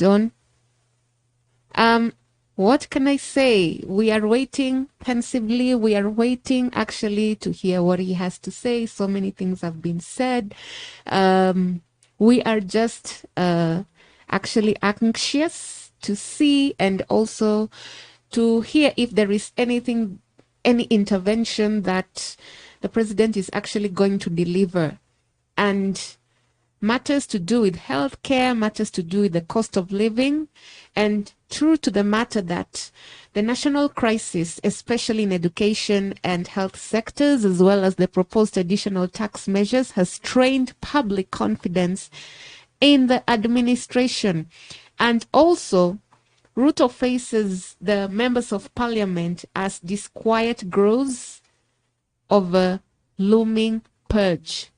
Don. What can I say? We are waiting pensively. We are waiting actually to hear what he has to say. So many things have been said. We are just actually anxious to see and also to hear if there is anything, any intervention that the president is actually going to deliver. And matters to do with healthcare, matters to do with the cost of living, and true to the matter that the national crisis, especially in education and health sectors, as well as the proposed additional tax measures, has strained public confidence in the administration. And also, Ruto faces the members of parliament as disquiet grows over looming purge.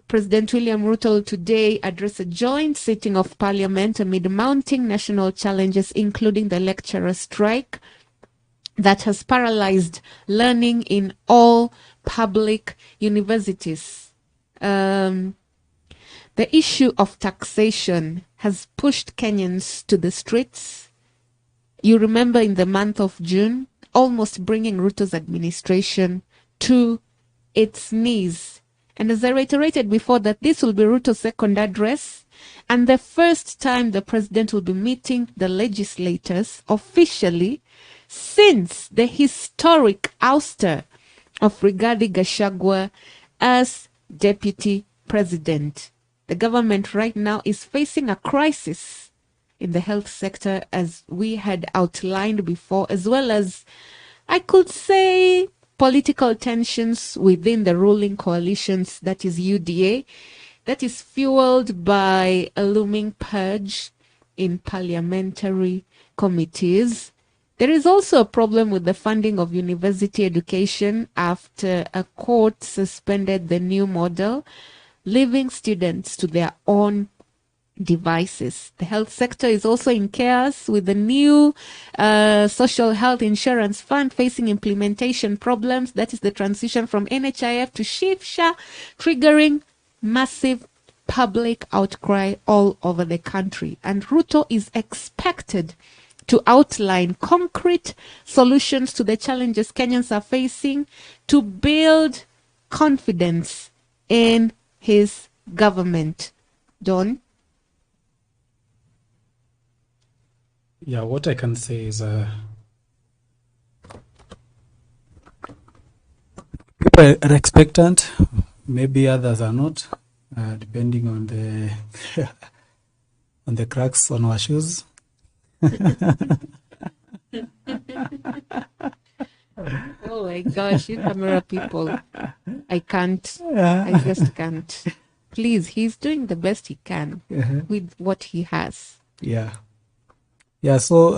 President William Ruto today addressed a joint sitting of parliament amid mounting national challenges, including the lecturer strike that has paralyzed learning in all public universities. The issue of taxation has pushed Kenyans to the streets. You remember in the month of June, almost bringing Ruto's administration to its knees. And as I reiterated before, that this will be Ruto's second address and the first time the president will be meeting the legislators officially since the historic ouster of Rigathi Gachagua as deputy president. The government right now is facing a crisis in the health sector, as we had outlined before, as well as, I could say, political tensions within the ruling coalitions, that is UDA, that is fueled by a looming purge in parliamentary committees. There is also a problem with the funding of university education after a court suspended the new model, leaving students to their own devices. The health sector is also in chaos with the new social health insurance fund facing implementation problems. That is the transition from NHIF to SHIFSHA, triggering massive public outcry all over the country. And Ruto is expected to outline concrete solutions to the challenges Kenyans are facing to build confidence in his government. Don? Yeah, what I can say is people are expectant, maybe others are not, depending on the on the cracks on our shoes. Oh my gosh, you camera people. I can't. I just can't. Please, he's doing the best he can with what he has. Yeah. Yeah, so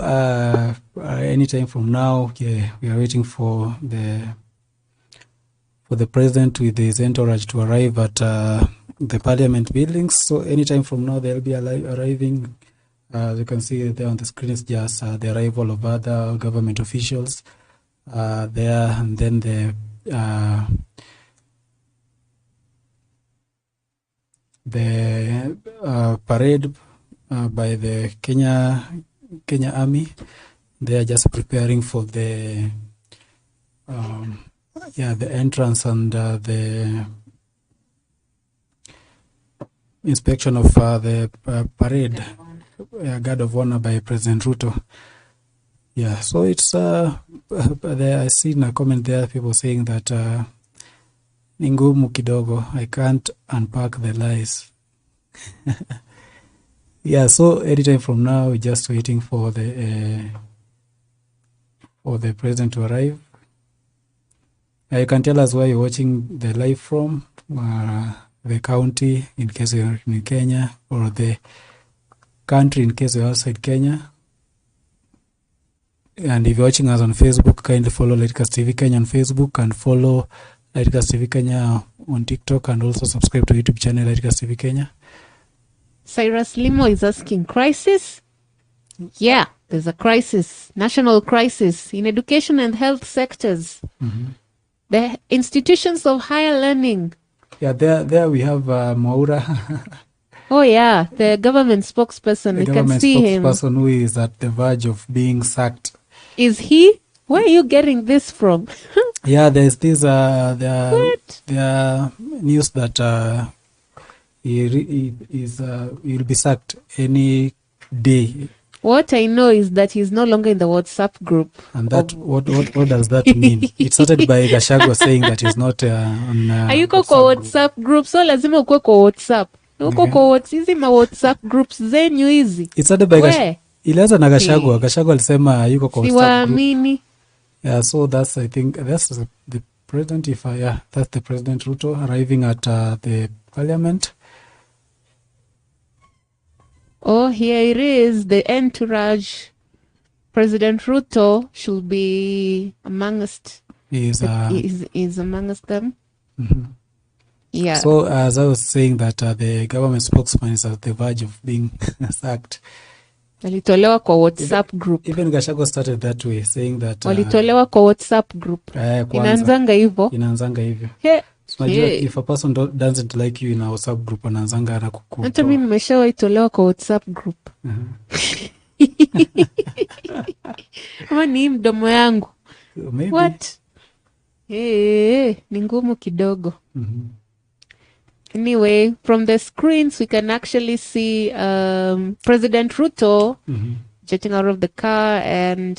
anytime from now, we are waiting for the president with his entourage to arrive at the parliament buildings. So anytime from now, they'll be arriving. As you can see there on the screen, is just the arrival of other government officials there, and then the parade by the Kenya Army. They are just preparing for the entrance and the inspection of the parade, guard of honor by President Ruto. Yeah, so it's I seen a comment there, people saying that ni ngumu kidogo, I can't unpack the lies. Yeah, so anytime from now, we're just waiting for the president to arrive. You can tell us where you're watching the live from, the county in case you're in Kenya, or the country in case you're outside Kenya. And if you're watching us on Facebook, kindly follow Lightcast TV Kenya on Facebook and follow Lightcast TV Kenya on TikTok, and also subscribe to YouTube channel Lightcast TV Kenya. Cyrus Limo is asking, crisis? Yeah, there's a crisis, national crisis in education and health sectors. Mm-hmm. The institutions of higher learning. Yeah, there we have Mwaura. Oh yeah, the government spokesperson. The We can government see him. spokesperson who is at the verge of being sacked. Is he? Where are you getting this from? Yeah, there's this What? there news that he'll be sacked any day. What I know is that he's no longer in the WhatsApp group. And that what does that mean? It started by Gachagua saying that he's not on Hayuko kwa WhatsApp group. WhatsApp group, so lazima ukue kwa WhatsApp. Uko Okay. kwa hizi ma WhatsApp groups zenyu hizi. It started by We, ilianza na Gachagua. Hey. Gachagua alisema yuko kwa WhatsApp group. siwaamini. Yeah, so that's, I think that's the president. That's the President Ruto arriving at the parliament. Oh, here it is. The entourage. President Ruto should be amongst. Is Is amongst them. mhm. Yeah. So as I was saying that the government spokesman is at the verge of being sacked. Walitolewa kwa WhatsApp group. Even Gachagua started that way, saying that Walitolewa kwa WhatsApp group. Inaanzanga hivyo. Inaanzanga hivyo. He, So unajua, Hey. if a person doesn't like you in a WhatsApp group, anaanzanga na kukutoa. hata mi nimeshawahi tolewa kwa WhatsApp group. Mhm. Ama ni hii mdomo yangu. Maybe. What? Ni ngumu kidogo. Mhm. Anyway, from the screens we can actually see President Ruto Mhm. jetting out of the car, and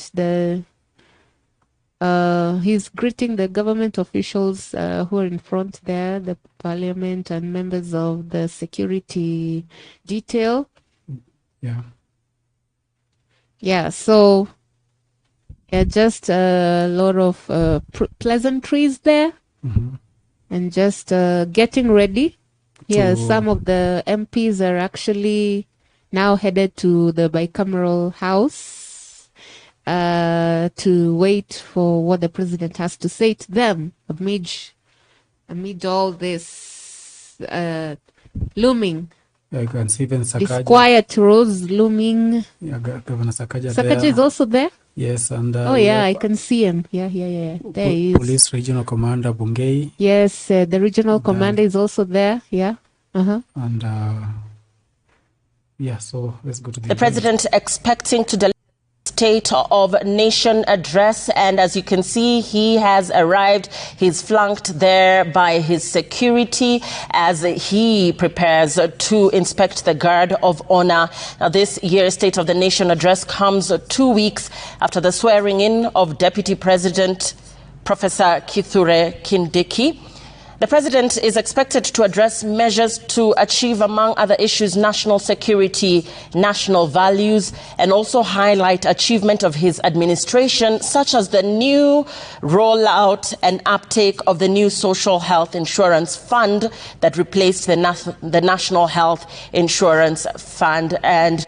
he's greeting the government officials who are in front there, the parliament and members of the security detail. Yeah. Yeah, so just a lot of pleasantries there, Mhm. and just getting ready. Yeah, To- some of the MPs are actually now headed to the bicameral house to wait for what the president has to say to them amid all this looming. Yeah, you can see even Sakaja. Disquiet rose looming. Yeah, Governor Sakaja Sakaja there. is also there? Yes, and Oh yeah, I can see him. Yeah. There he is. Police Regional Commander Bungei, Yes, the regional commander is also there. Yeah. and yeah. So let's go to The president expecting to deliver State of Nation address, and as you can see, he has arrived. He's flanked there by his security as he prepares to inspect the guard of honor. Now, this year's State of the Nation address comes 2 weeks after the swearing in of Deputy President Professor Kithure Kindiki. The president is expected to address measures to achieve, among other issues, national security, national values, and also highlight achievement of his administration, such as the new rollout and uptake of the new social health insurance fund that replaced the National Health Insurance Fund. And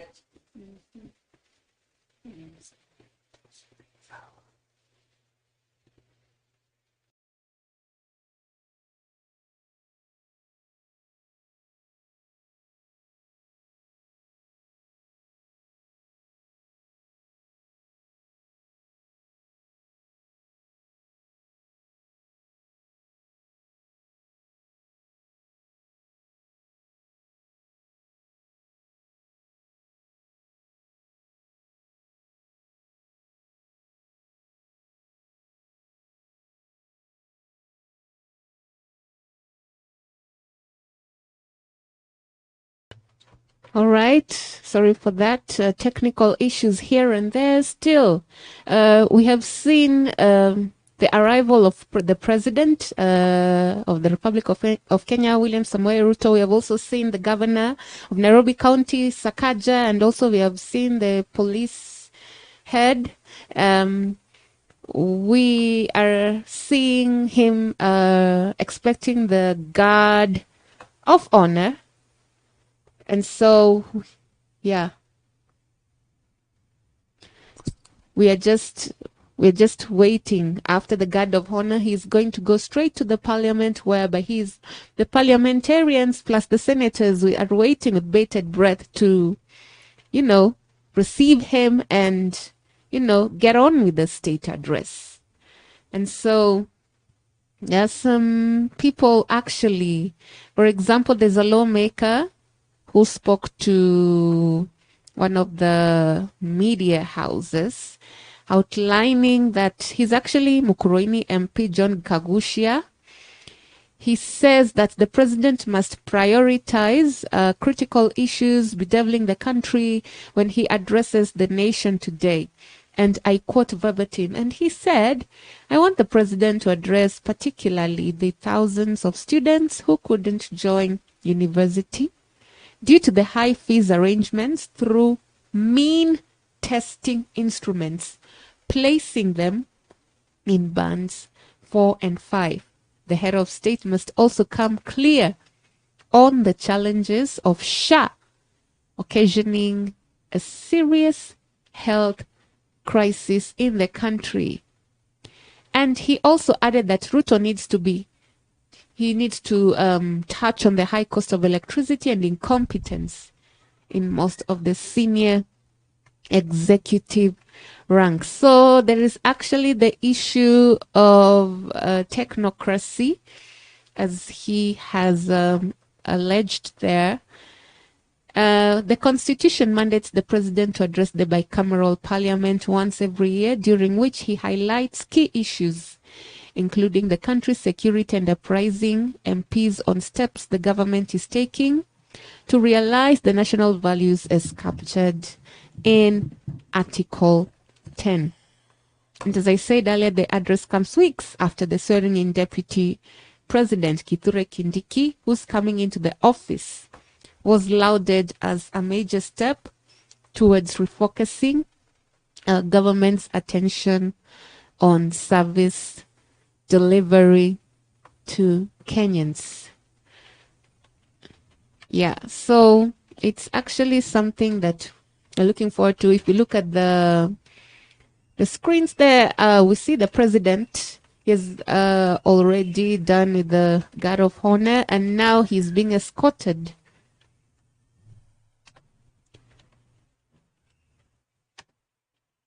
All right. Sorry for that. Technical issues here and there. Still, we have seen the arrival of the president of the Republic of Kenya, William Samoei Ruto. We have also seen the governor of Nairobi County, Sakaja, and also we have seen the police head. We are seeing him expecting the guard of honor. And so, yeah, we're just waiting. After the guard of honor, he's going to go straight to the parliament, whereby the parliamentarians plus the senators, we are waiting with bated breath to, receive him and, get on with the state address. And so there are some people actually, for example, there's a lawmaker who spoke to one of the media houses, outlining that he's actually Mukurweini MP John Kagushia. He says that the president must prioritize critical issues bedeviling the country when he addresses the nation today. And I quote verbatim, and he said, I want the president to address particularly the thousands of students who couldn't join university due to the high fees arrangements through mean testing instruments, placing them in bands 4 and 5. The head of state must also come clear on the challenges of SHA, occasioning a serious health crisis in the country. And he also added that Ruto needs to touch on the high cost of electricity and incompetence in most of the senior executive ranks. So there is actually the issue of technocracy, as he has alleged there. The constitution mandates the president to address the bicameral parliament once every year, during which he highlights key issues, including the country's security, and apprising MPs on steps the government is taking to realize the national values as captured in Article 10. And as I said earlier, the address comes weeks after the swearing in Deputy President Kithure Kindiki, who's coming into the office, was lauded as a major step towards refocusing government's attention on service delivery to Kenyans. Yeah, so it's actually something that we're looking forward to. If you look at the screens there, we see the president. He's already done with the guard of honor, and now he's being escorted.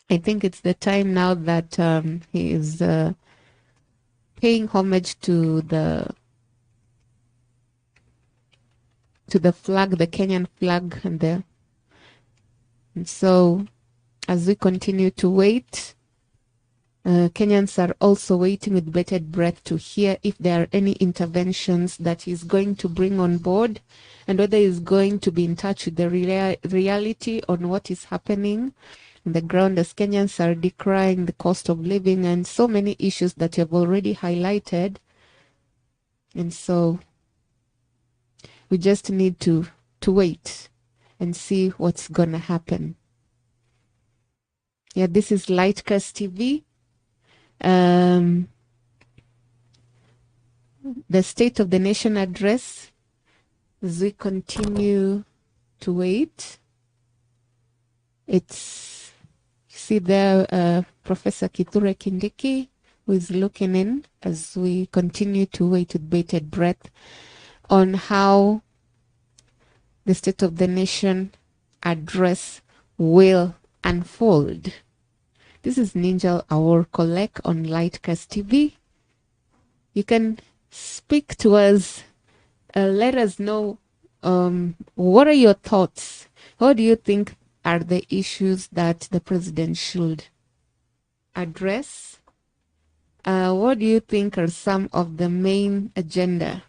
I think it's the time now that he is paying homage to the flag, the Kenyan flag, and so as we continue to wait, Kenyans are also waiting with bated breath to hear if there are any interventions that he's going to bring on board, and whether he's going to be in touch with the reality on what is happening on the ground, as Kenyans are decrying the cost of living and so many issues that you have already highlighted. And so we just need to wait and see what's gonna happen. Yeah, this is Lightcast TV. The State of the Nation address, as we continue to wait. It's, you see there, Professor Kithure Kindiki, who is looking in as we continue to wait with bated breath on how the State of the Nation address will unfold. This is Ninjal Awor Kolek on Lightcast TV. You can speak to us. Let us know what are your thoughts. What do you think are the issues that the president should address? What do you think are some of the main agenda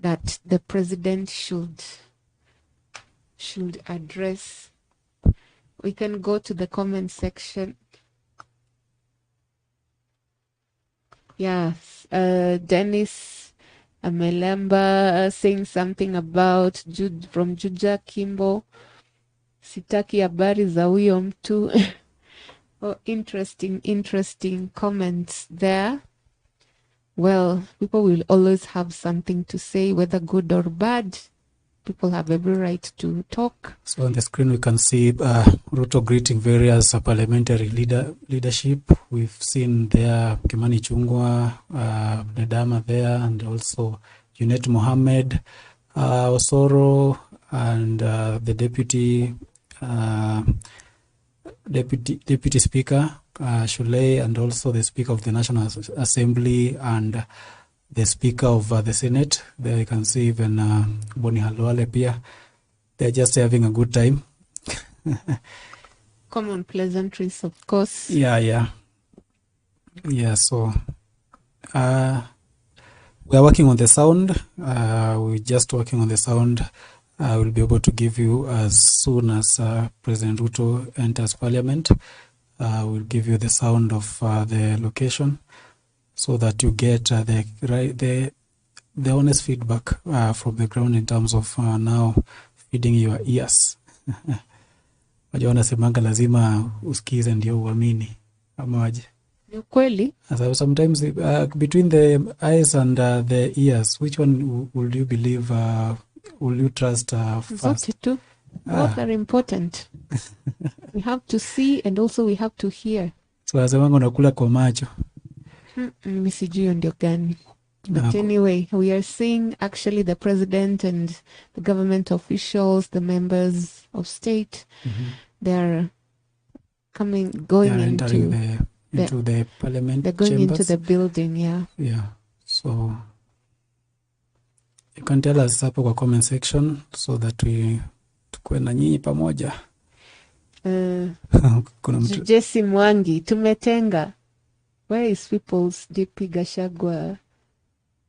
that the president should address? We can go to the comment section. Yes, Dennis Amelemba saying something about from Juja Kimbo. Sitaki habari za huyo mtu. Oh, interesting comments there. Well, people will always have something to say, whether good or bad. People have every right to talk. So on the screen we can see Ruto greeting various parliamentary leadership. We've seen there Kimani Chungwa, Nedama there, and also Junet Mohammed, Osoro, and the deputy speaker Shulei, and also the speaker of the National Assembly and the speaker of the Senate. There you can see even Boni Halwale Pia. they're just having a good time. Common pleasantries, of course. Yeah. So we're working on the sound. We're just working on the sound. We'll be able to give you as soon as President Ruto enters Parliament. We'll give you the sound of the location, so that you get the honest feedback from the ground in terms of now feeding your ears. Wajua wanasemanga lazima usikize ndio uamini ama waje? Ni kweli. So sometimes between the eyes and the ears, which one will you believe? Will you trust first? Zote tu. Both are important. We have to see and also we have to hear. So wasemanga unakula kwa macho. Mimi sijui hiyo ndio gani. But anyway, we are seeing actually the president and the government officials, the members of state, they're going into the parliament. They're going chambers. into the building, yeah. Yeah. So you can tell us hapo kwa comment section so that we tukue na nyinyi pamoja. Kuna mtu Jesse Mwangi, tumetenga. Where is People's DP Gachagua?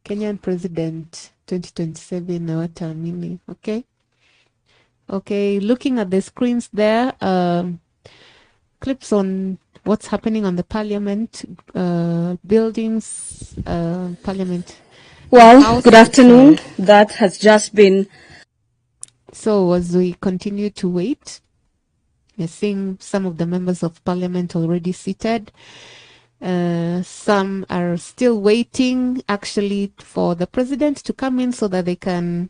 Kenyan President 2027 na wataamini. Okay, looking at the screens there, clips on what's happening on the parliament buildings, parliament. Well, good afternoon. That has just been. So as we continue to wait, we're seeing some of the members of parliament already seated. Some are still waiting actually for the president to come in so that they can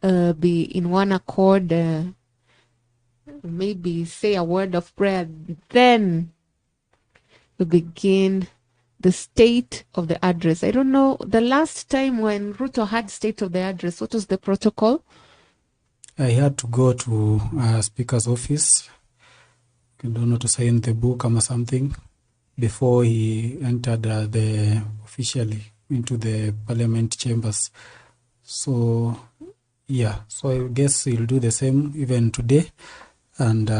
be in one accord, maybe say a word of prayer. Then we begin the state of the address. I don't know, the last time when Ruto had state of the address, what was the protocol? I had to go to speaker's office. I don't know, to sign the book or something before he entered officially into the parliament chambers. So yeah, so I guess he'll do the same even today. And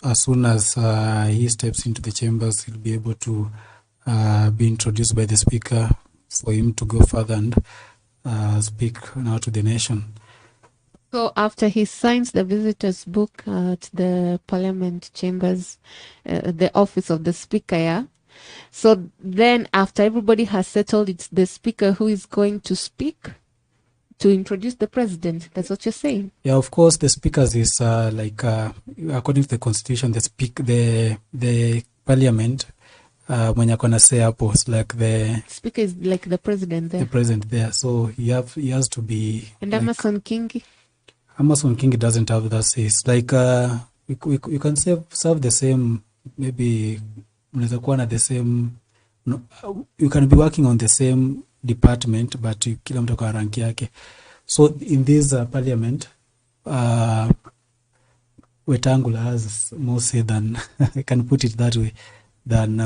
as soon as he steps into the chambers, he'll be able to be introduced by the speaker for him to go further and speak now to the nation. So after he signs the visitor's book at the parliament chambers, the office of the speaker, yeah? So then after everybody has settled, it's the speaker who is going to speak to introduce the president. That's what you're saying? Yeah, of course, the speakers is according to the constitution, the parliament, mwenye akona say hapo, it's like the speaker is like the president there. The president there. So he has to be. And like, Amason Kingi? Amason Kingi doesn't have that say. It's like you can serve the same, maybe unaweza kuwa na the same, no, you can be working on the same department, but kila mtu kwa rank yake. So in this parliament, Wetangula has more say than I can put it that way than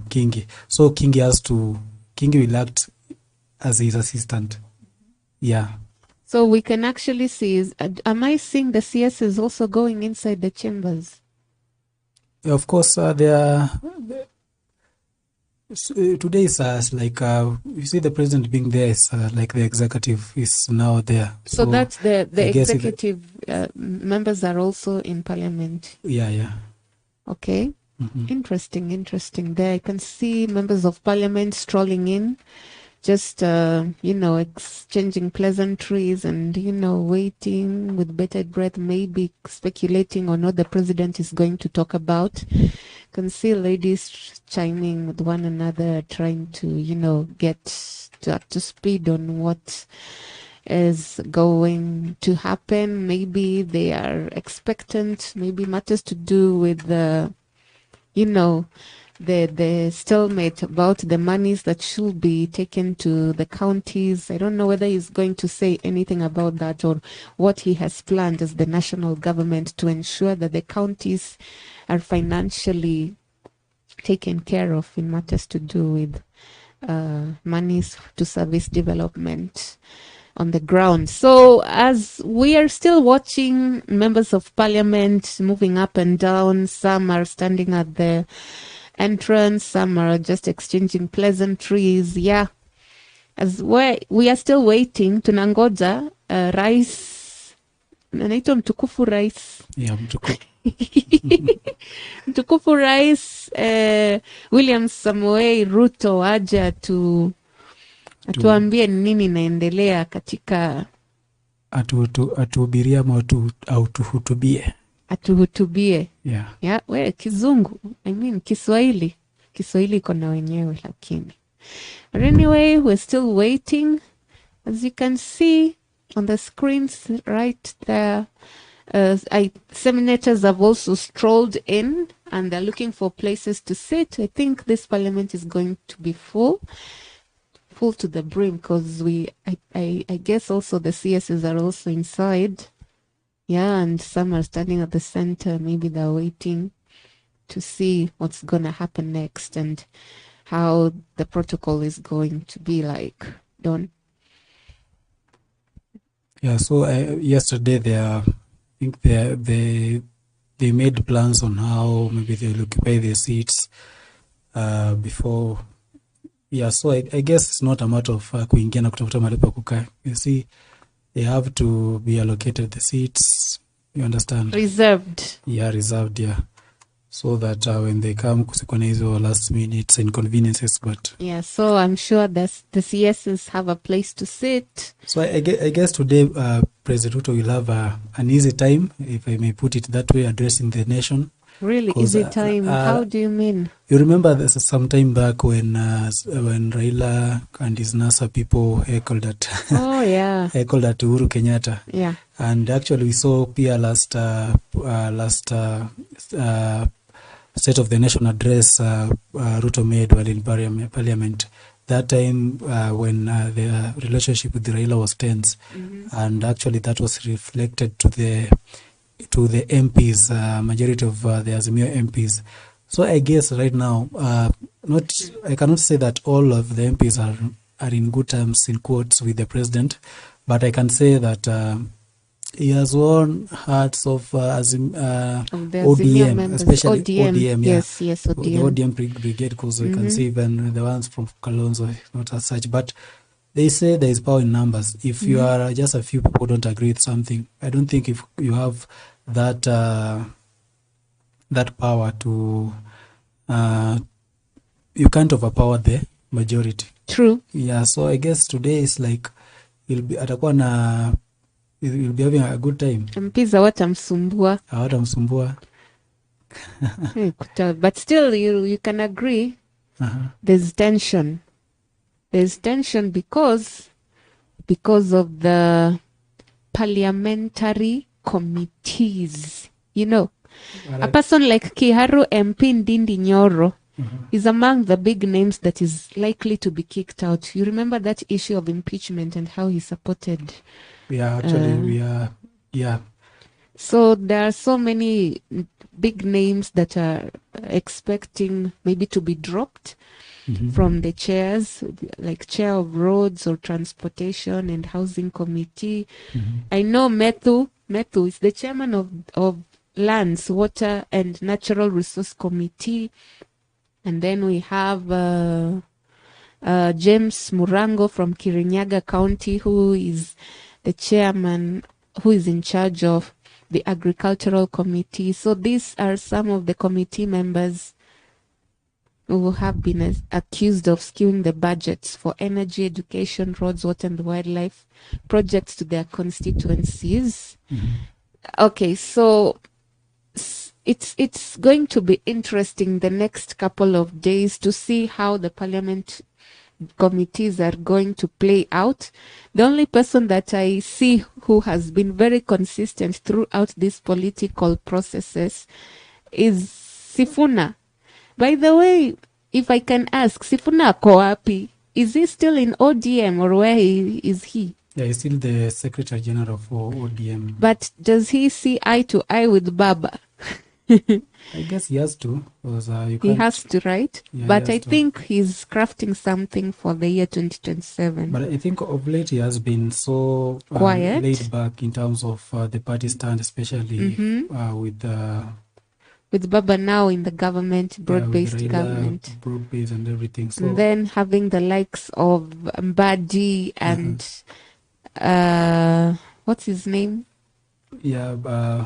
Kingi. So Kingi will act as his assistant. Yeah. So we can actually see, am I seeing the CS is also going inside the chambers? Yeah, of course, today is like, you see the president being there is like the executive is now there. So that's the executive members are also in parliament. Yeah. Okay. Mm-hmm. Interesting. There I can see members of parliament strolling in, just, exchanging pleasantries and, waiting with bated breath, maybe speculating on what the president is going to talk about. Can see ladies chiming with one another, trying to, get up to speed on what is going to happen. Maybe they are expectant, maybe matters to do with the stalemate about the monies that should be taken to the counties. I don't know whether he's going to say anything about that or what he has planned as the national government to ensure that the counties are financially taken care of in matters to do with monies to service development. on the ground. So as we are still watching members of parliament moving up and down, some are standing at the entrance, some are just exchanging pleasantries. Yeah, as we are still waiting, tunangoja rais anaitwa mtukufu rais Yeah, mtukufu rais William Samoei Ruto aje atuambie nini inaendelea katika atuhubiria ama atuhutubie. Atuhutubie. Yeah. We kizungu, I mean Kiswahili iko na wenyewe lakini. But anyway, we're still waiting. As you can see on the screens right there, senators have also strolled in and they're looking for places to sit. I think this parliament is going to be full to the brim because I guess also the CSs are also inside. Yeah, and some are standing at the center. Maybe they're waiting to see what's going to happen next and how the protocol is going to be like. Don? Yeah, so yesterday I think they made plans on how maybe they'll occupy their seats before. Yeah, so I guess it's not a matter of kuingia na kutafuta mahali pa kukaa. You see, they have to be allocated the seats. You understand? Reserved. Yeah, reserved, yeah. So that when they come, kusikwa na hizo last minute inconveniences, but... Yeah, so I'm sure the CSs have a place to sit. So I guess today President Ruto will have an easy time, if I may put it that way, addressing the nation. Really, easy time? How do you mean? You remember this some time back when Raila and his NASA people heckled at oh yeah heckled at Uhuru Kenyatta. Yeah. And actually we saw Pia last State of the Nation address Ruto made while in parliament. That time when the relationship with Raila was tense, and actually that was reflected to the MPs, majority of the Azimio MPs. So I guess right now, I cannot say that all of the MPs are in good terms, in quotes, with the president, but I can say that he has won hearts of ODM, especially ODM. Yes, ODM. The ODM brigade, because we can see even the ones from Kalonzo, not as such, but they say there is power in numbers. If you are just a few people who don't agree with something, I don't think if you have that that power to, you can't overpower the majority. True. Yeah, so I guess today is like you'll be having a good time. MPs hawatamsumbua. But still, you can agree. There's tension. There's tension because of the parliamentary committees. You know, a person like Kiharu MP Ndindi Nyoro is among the big names that is likely to be kicked out. You remember that issue of impeachment and how he supported? Yeah, actually, yeah. So there are so many big names that are expecting maybe to be dropped from the chairs, like chair of roads or transportation and housing committee. I know Methu is the chairman of lands, water and natural resource committee. And then we have James Murango from Kirinyaga County, who is the chairman, who is in charge of the agricultural committee. So these are some of the committee members who have been accused of skewing the budgets for energy, education, roads, water and wildlife projects to their constituencies. Okay, so it's going to be interesting the next couple of days to see how the parliament committees are going to play out. The only person that I see who has been very consistent throughout these political processes is Sifuna. By the way, if I can ask, Sifuna ako wapi? Is he still in ODM or where is he? Yeah, he's still the Secretary General for ODM. But does he see eye to eye with Baba? I guess he has to, because you He can't. has to, right? Yeah, he But has I to. think he's crafting something for the year 2027. But I think of late he has been so Quiet. laid back in terms of the party stand, especially with Baba now in the government, with broad-based Raila, government. broad-based and everything. So And then having the likes of Mbadi and what's his name? yeah, we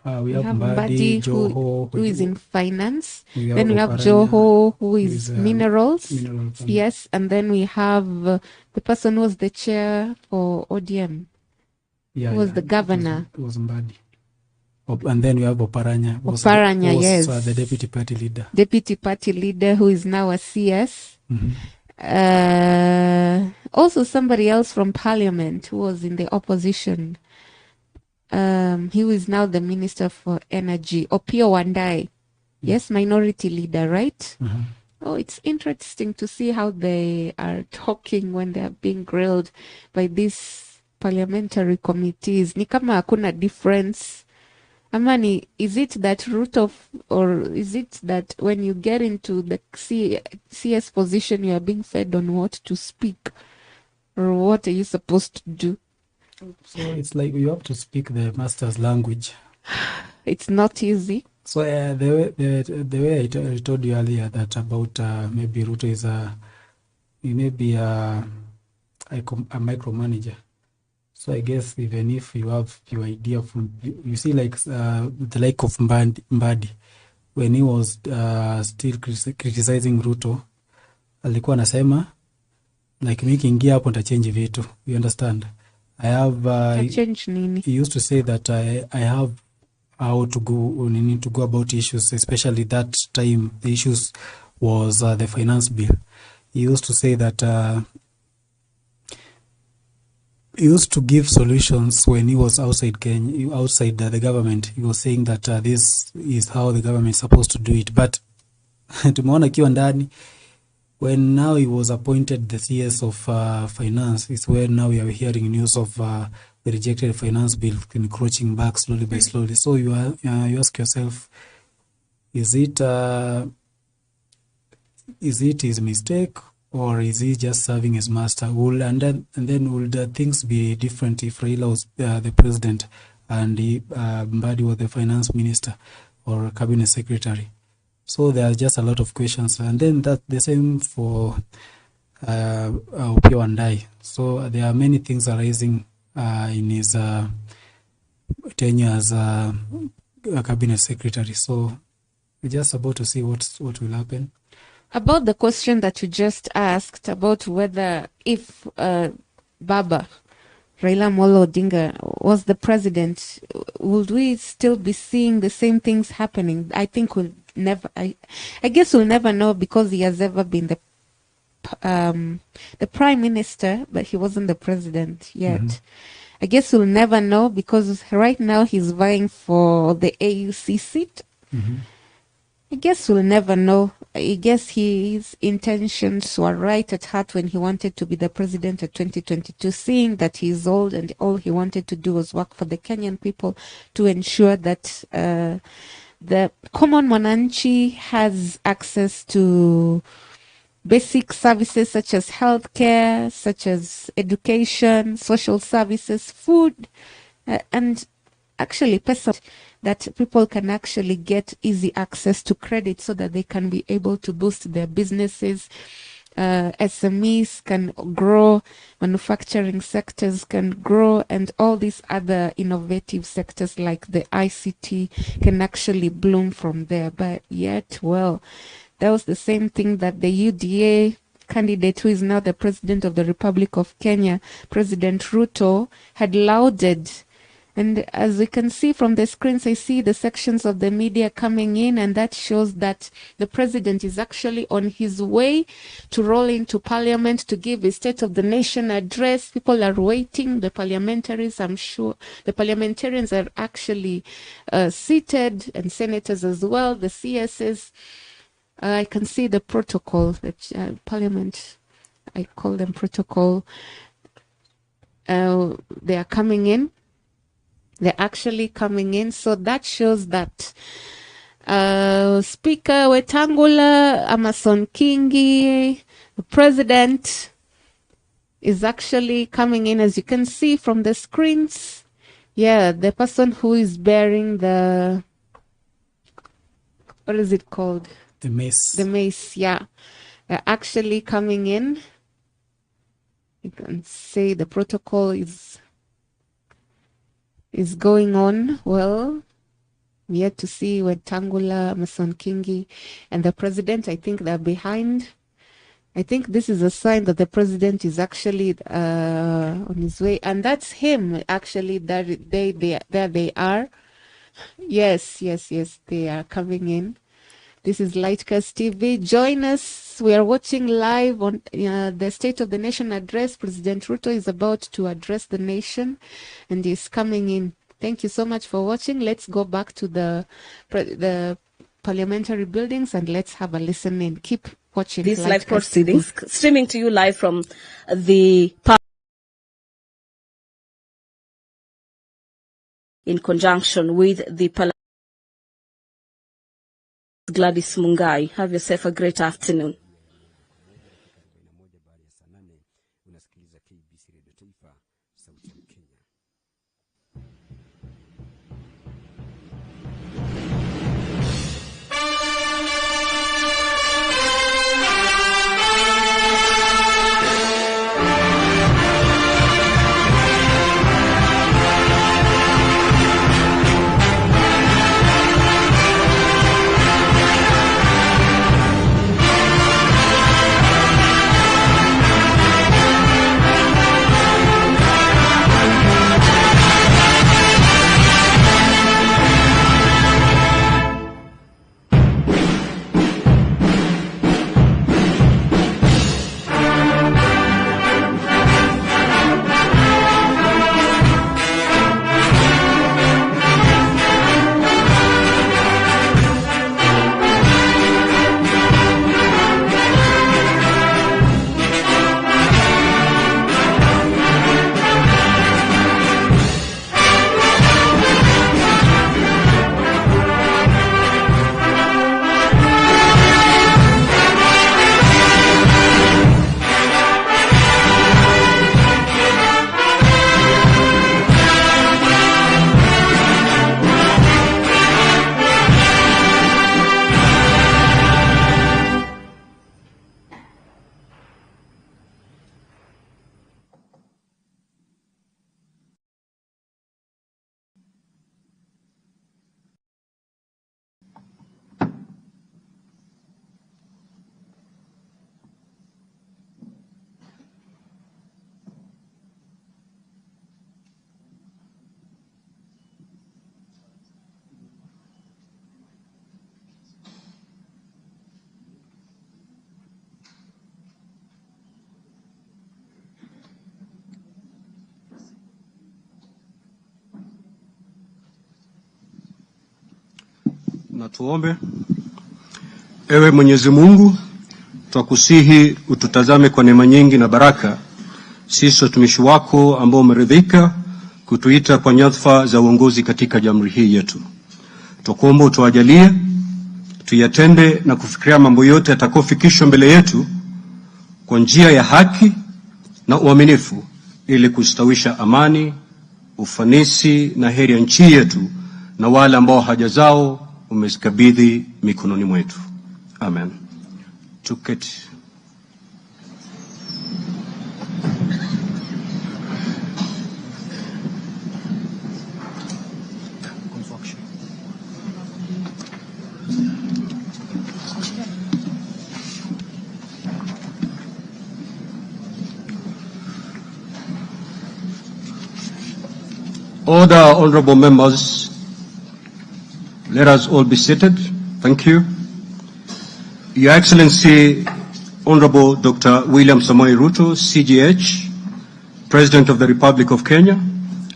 We have have Mbadi, Mbadi Joho, who is in finance. we have Then we have Oparanya, Joho who who is is minerals. minerals. Yes, and then we have the person who was the chair for ODM. Yeah, Who was the governor? It was Mbadi. And then we have Oparanya. Oparanya, who was yes. The deputy party leader. Deputy party leader who is now a CS. Mm-hmm. Also somebody else from parliament who was in the opposition. He is now the Minister for Energy, Opio Wandai. Yes, minority leader, right? Mm-hmm. Oh, it's interesting to see how they are talking when they are being grilled by these parliamentary committees. Ni kama hakuna difference. Amani, is it that or is it that when you get into the CS position, you are being fed on what to speak? Or what are you supposed to do? So it's like you have to speak the master's language. It's not easy. So the way I told you earlier that about maybe Ruto is he may be a micromanager. So I guess even if you have your idea from, you see like the like of Mbadi, when he was still criticizing Ruto, alikuwa anasema like mi kiingia hapo nitachange vitu. You understand? I have change nini? He used to say that I have how to go about issues, especially that time the issues was the finance bill. He used to say that he used to give solutions when he was outside Kenya, outside the government. He was saying that this is how the government is supposed to do it. But tumeona akiwa ndani, when now he was appointed the CS of finance, is where now we are hearing news of the rejected finance bill encroaching back slowly by slowly. So you ask yourself, is it his mistake, or is he just serving his master? And then will the things be different if Raila was the president and Mbadi was the finance minister or cabinet secretary? So there are just a lot of questions. And then that the same for Opio Wandai. So there are many things arising in his tenure as a cabinet secretary. So we're just about to see what will happen. About the question that you just asked about whether if Baba Raila Amolo Odinga was the president, would we still be seeing the same things happening? I think we'll never. I guess we'll never know, because he has ever been the prime minister, but he wasn't the president yet. Mm-hmm. I guess we'll never know, because right now he's vying for the AUC seat. Mm-hmm. I guess we'll never know. I guess his intentions were right at heart when he wanted to be the president at 2022, seeing that he's old and all he wanted to do was work for the Kenyan people to ensure that the common mwananchi has access to basic services such as healthcare, such as education, social services, food, and actually pesa, that people can actually get easy access to credit so that they can be able to boost their businesses. SMEs can grow, manufacturing sectors can grow, and all these other innovative sectors like the ICT can actually bloom from there. But yet, well, that was the same thing that the UDA candidate, who is now the president of the Republic of Kenya, President Ruto, had lauded. And as we can see from the screens, I see the sections of the media coming in, and that shows that the president is actually on his way to roll into parliament to give his State of the Nation address. People are waiting. The parliamentaries, I'm sure, the parliamentarians are actually seated, and senators as well, the CSs. I can see the protocol, the parliament, I call them protocol. They are coming in. They're actually coming in. So that shows that Speaker Wetangula, Amason Kingi, the President is actually coming in, as you can see from the screens. Yeah, the person who is bearing the, what is it called? The mace. The mace, yeah. They're actually coming in. You can say the protocol is going on well. We had to see Wetangula, Amason Kingi, and the president. I think they're behind. I think this is a sign that the president is actually on his way, and that's him actually. There they are. Yes, they are coming in. This is Lightcast TV. Join us. We are watching live on the State of the Nation address. President Ruto is about to address the nation, and he's coming in. Thank you so much for watching. Let's go back to the parliamentary buildings and let's have a listen in. Keep watching these live proceedings, streaming to you live from the in conjunction with the Gladys Mungai. Have yourself a great afternoon. Na tuombe. Ewe Mwenyezi Mungu, twakusihi ututazame kwa neema nyingi na baraka, sisi watumishi wako ambao umeridhika kutuita kwa nyadhifa za uongozi katika jamhuri hii yetu. Tukuomba utuajalie tuyatende na kufikiria mambo yote yatakayofikishwa mbele yetu kwa njia ya haki na uaminifu, ili kustawisha amani, ufanisi na heri ya nchi yetu na wale ambao haja zao umezikabidhi mikononi mwetu. Amen. Tuketi. Order, honorable members. Let us all be seated. Thank you. Your Excellency, Honorable Dr. William Samoei Ruto, CGH, President of the Republic of Kenya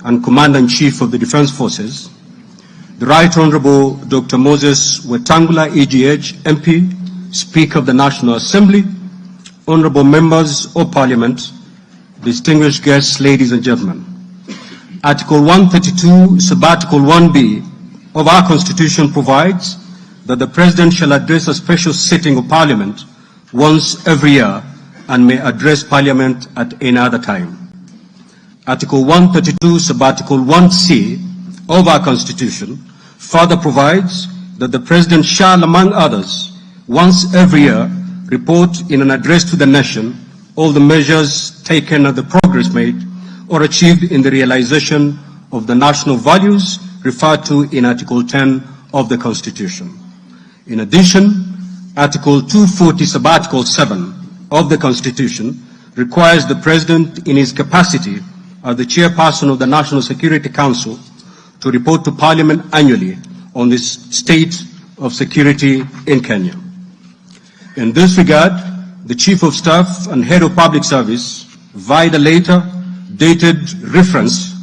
and Commander-in-Chief of the Defense Forces, the Right Honorable Dr. Moses Wetangula, EGH, MP, Speaker of the National Assembly, Honorable Members of Parliament, distinguished guests, ladies and gentlemen. Article 132, Subarticle 1B of our Constitution provides that the President shall address a special sitting of Parliament once every year and may address Parliament at any other time. Article 132, Subarticle 1C of our Constitution further provides that the President shall, among others, once every year, report in an address to the nation all the measures taken and the progress made or achieved in the realization of the national values referred to in Article 10 of the Constitution. In addition, Article 240, Subarticle 7 of the Constitution requires the President in his capacity as the chairperson of the National Security Council to report to Parliament annually on the state of security in Kenya. In this regard, the Chief of Staff and Head of Public Service, via the letter dated reference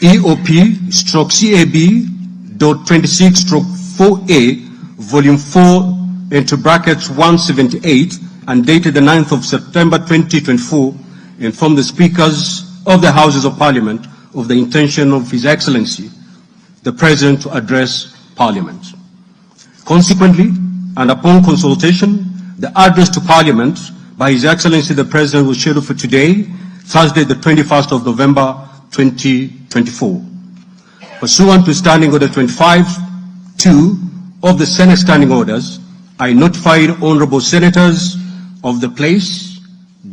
EOP/CAB.26/4A, Volume 4, into brackets 178, and dated the 9th of September 2024, informed the Speakers of the Houses of Parliament of the intention of His Excellency, the President, to address Parliament. Consequently, and upon consultation, the address to Parliament by His Excellency the President was scheduled for today, Thursday, the 21st of November 2024. Pursuant to Standing Order 25(2) of the Senate Standing Orders, I notified honorable senators of the place,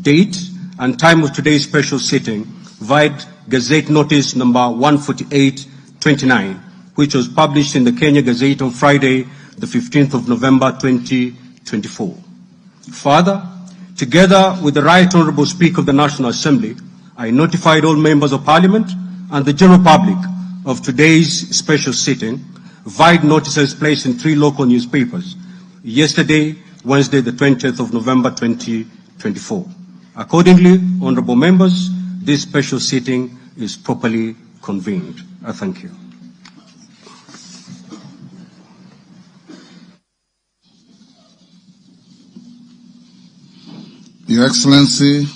date, and time of today's special sitting via Gazette Notice number 148/29, which was published in the Kenya Gazette on Friday, the 15th of November 2024. Further, together with the Right Honourable Speaker of the National Assembly, I notified all members of Parliament and the general public of today's special sitting via notices placed in 3 local newspapers yesterday, Wednesday, the 20th of November 2024. Accordingly, honourable members, this special sitting is properly convened. I thank you. Your Excellency,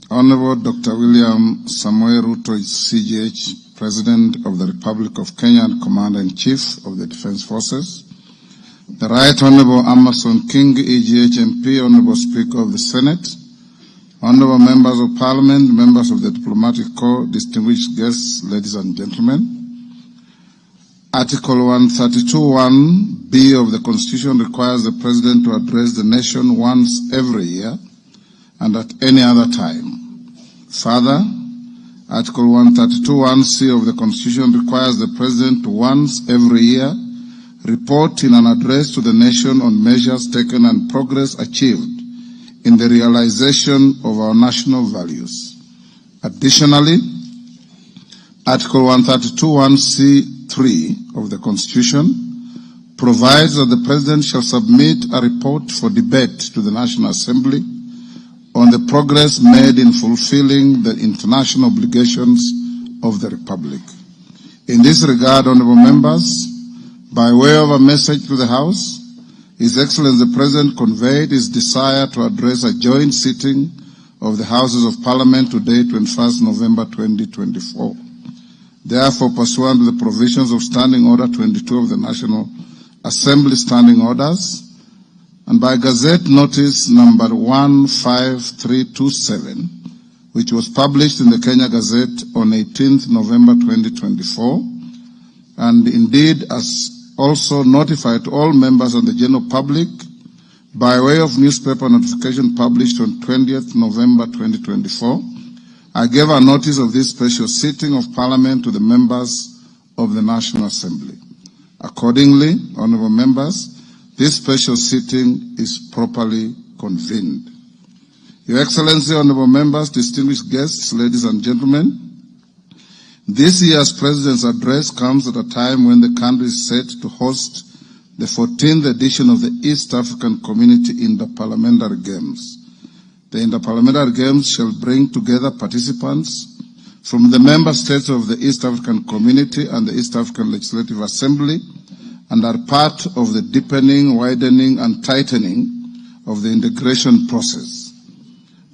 Honorable Dr. William Samoei Ruto'S CGH, President of the Republic of Kenya and Commander-in-Chief of the Defence Forces, the Right Honorable Amason King, EGH MP, Honorable Speaker of the Senate, Honorable Members of Parliament, members of the Diplomatic Corps, distinguished guests, ladies and gentlemen. Article 132(1)(b) of the Constitution requires the President to address the nation once every year and at any other time. Further, Article 132(1)(c) of the Constitution requires the President to once every year report in an address to the nation on measures taken and progress achieved in the realization of our national values. Additionally, Article 132(1)(c)(3) of the Constitution provides that the President shall submit a report for debate to the National Assembly on the progress made in fulfilling the international obligations of the Republic. In this regard, honourable members, by way of a message to the House, His Excellency the President conveyed his desire to address a joint sitting of the Houses of Parliament today, 21st November 2024. Therefore, pursuant to the provisions of Standing Order 22 of the National Assembly Standing Orders, and by Gazette Notice number 15327, which was published in the Kenya Gazette on 18th November 2024, and indeed as also notified to all members and the general public by way of newspaper notification published on 20th November 2024, I gave a notice of this special sitting of Parliament to the members of the National Assembly. Accordingly, honourable members, this special sitting is properly convened. Your Excellency, honourable members, distinguished guests, ladies and gentlemen, this year's President's address comes at a time when the country is set to host the 14th edition of the East African Community Interparliamentary Games. The Interparliamentary Games shall bring together participants from the member states of the East African Community and the East African Legislative Assembly, and are part of the deepening, widening, and tightening of the integration process.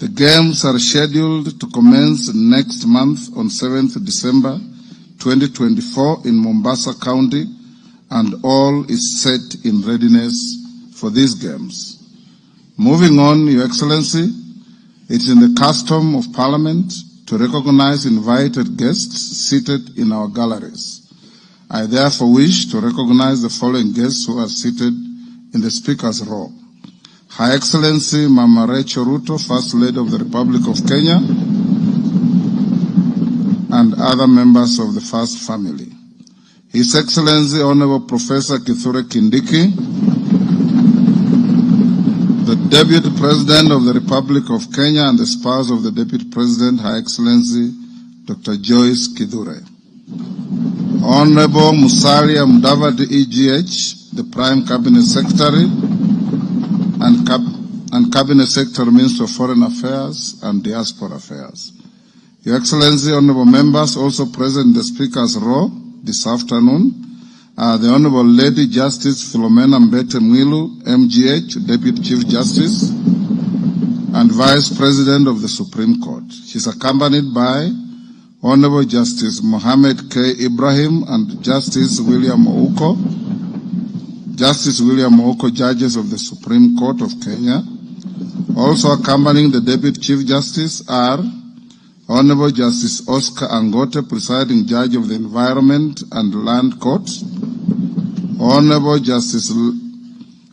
The games are scheduled to commence next month on 7th December 2024 in Mombasa County, and all is set in readiness for these games. Moving on, Your Excellency, it is in the custom of Parliament to recognize invited guests seated in our galleries. I therefore wish to recognize the following guests who are seated in the Speaker's row. Her Excellency Mama Rachel Ruto, First Lady of the Republic of Kenya, and other members of the First Family. His Excellency Honorable Professor Kithure Kindiki, the Deputy President of the Republic of Kenya and the spouse of the Deputy President, Her Excellency Dr. Joyce Kithure. Honorable Musalia Mudavadi EGH, the Prime Cabinet Secretary and Cabinet Secretary, Minister of Foreign Affairs and Diaspora Affairs. Your Excellency, honorable members, also present in the Speaker's row this afternoon are the Honorable Lady Justice Philomena Mbete Mwilu, MGH, Deputy Chief Justice and Vice President of the Supreme Court. She's accompanied by Honorable Justice Mohammed K. Ibrahim and Justice William Ouko. Justice William Ouko, judges of the Supreme Court of Kenya. Also accompanying the Deputy Chief Justice are Honorable Justice Oscar Angote, presiding judge of the Environment and Land Court. Honorable Justice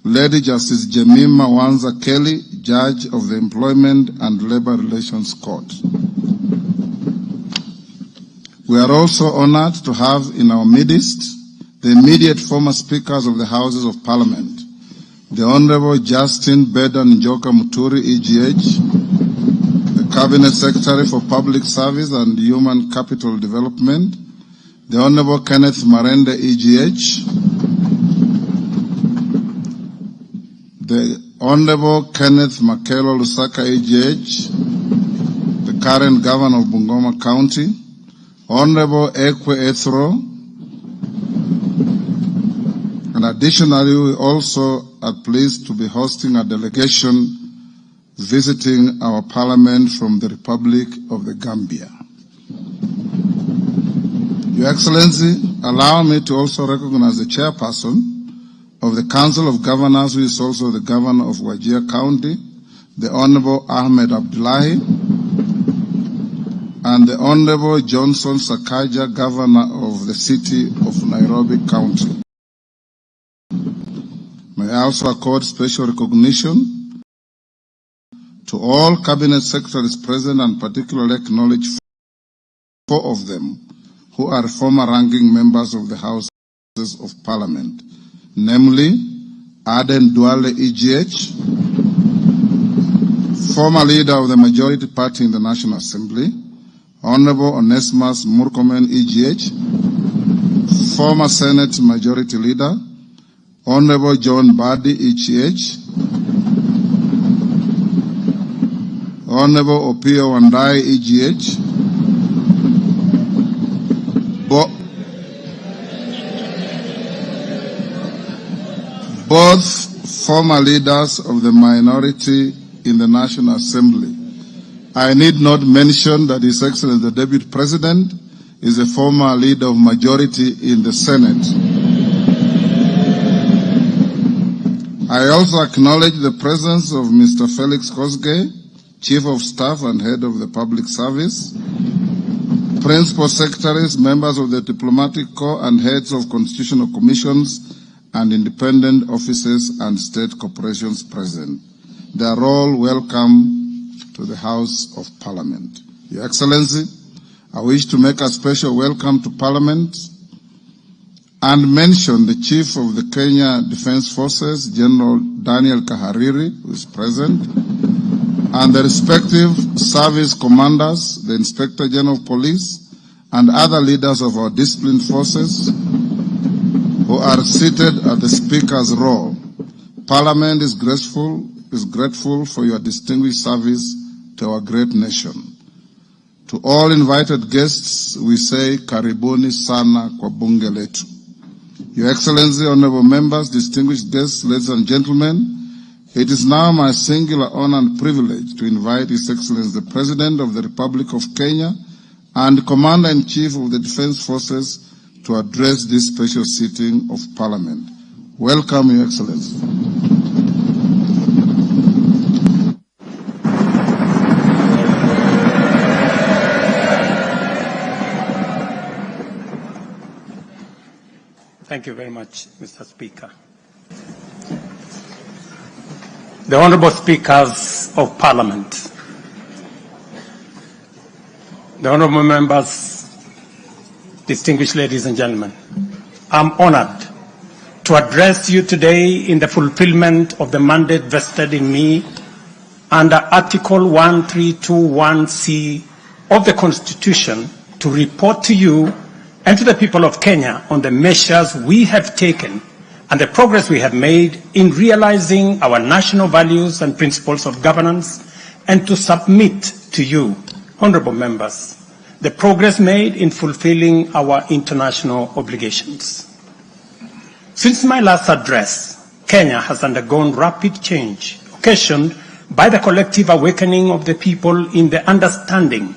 Lady Justice Jemima Wanza Kelly, judge of the Employment and Labor Relations Court. We are also honored to have in our midst the immediate former speakers of the Houses of Parliament, the Honorable Justin Bedan Njoka Muturi, EGH, the Cabinet Secretary for Public Service and Human Capital Development, the Honorable Kenneth Marende, EGH, the Honorable Kenneth Makelo Lusaka, EGH, the current Governor of Bungoma County, Honorable Ekwe Ethro, and additionally, we also are pleased to be hosting a delegation visiting our Parliament from the Republic of the Gambia. Your Excellency, allow me to also recognize the chairperson of the Council of Governors, who is also the Governor of Wajir County, the Honorable Ahmed Abdullahi, and the Honorable Johnson Sakaja, Governor of the City of Nairobi County. May I also accord special recognition to all Cabinet Secretaries present and particularly acknowledge 4 of them who are former ranking members of the Houses of Parliament, namely Aden Duale, EGH, former leader of the majority party in the National Assembly, Honorable Onesimus Murkomen, EGH, former Senate majority leader, Honorable John Badi, EGH, Honorable Opio Wandai, EGH, both former leaders of the minority in the National Assembly. I need not mention that His Excellency the Deputy President is a former leader of majority in the Senate. I also acknowledge the presence of Mr. Felix Kosgei, Chief of Staff and Head of the Public Service, Principal Secretaries, members of the Diplomatic Corps, and heads of constitutional commissions and independent offices and state corporations present. They are all welcome to the House of Parliament. Your Excellency, I wish to make a special welcome to Parliament and mention the Chief of the Kenya Defence Forces, General Daniel Kahariri, who is present, and the respective service commanders, the Inspector General of Police, and other leaders of our disciplined forces who are seated at the Speaker's row. Parliament is grateful for your distinguished service to our great nation. To all invited guests, we say, Karibuni sana kwa bunge letu. Your Excellency, honorable members, distinguished guests, ladies and gentlemen, It is now my singular honor and privilege to invite His Excellency the President of the Republic of Kenya and Commander-in-Chief of the Defense Forces to address this special sitting of Parliament. Welcome, Your Excellency. Thank you very much, Mr. Speaker. The Honourable Speakers of Parliament, the Honourable Members, distinguished ladies and gentlemen, I'm honoured to address you today in the fulfilment of the mandate vested in me under Article 1321C of the Constitution to report to you and to the people of Kenya on the measures we have taken and the progress we have made in realizing our national values and principles of governance, and to submit to you, honourable members, the progress made in fulfilling our international obligations. Since my last address, Kenya has undergone rapid change, occasioned by the collective awakening of the people in the understanding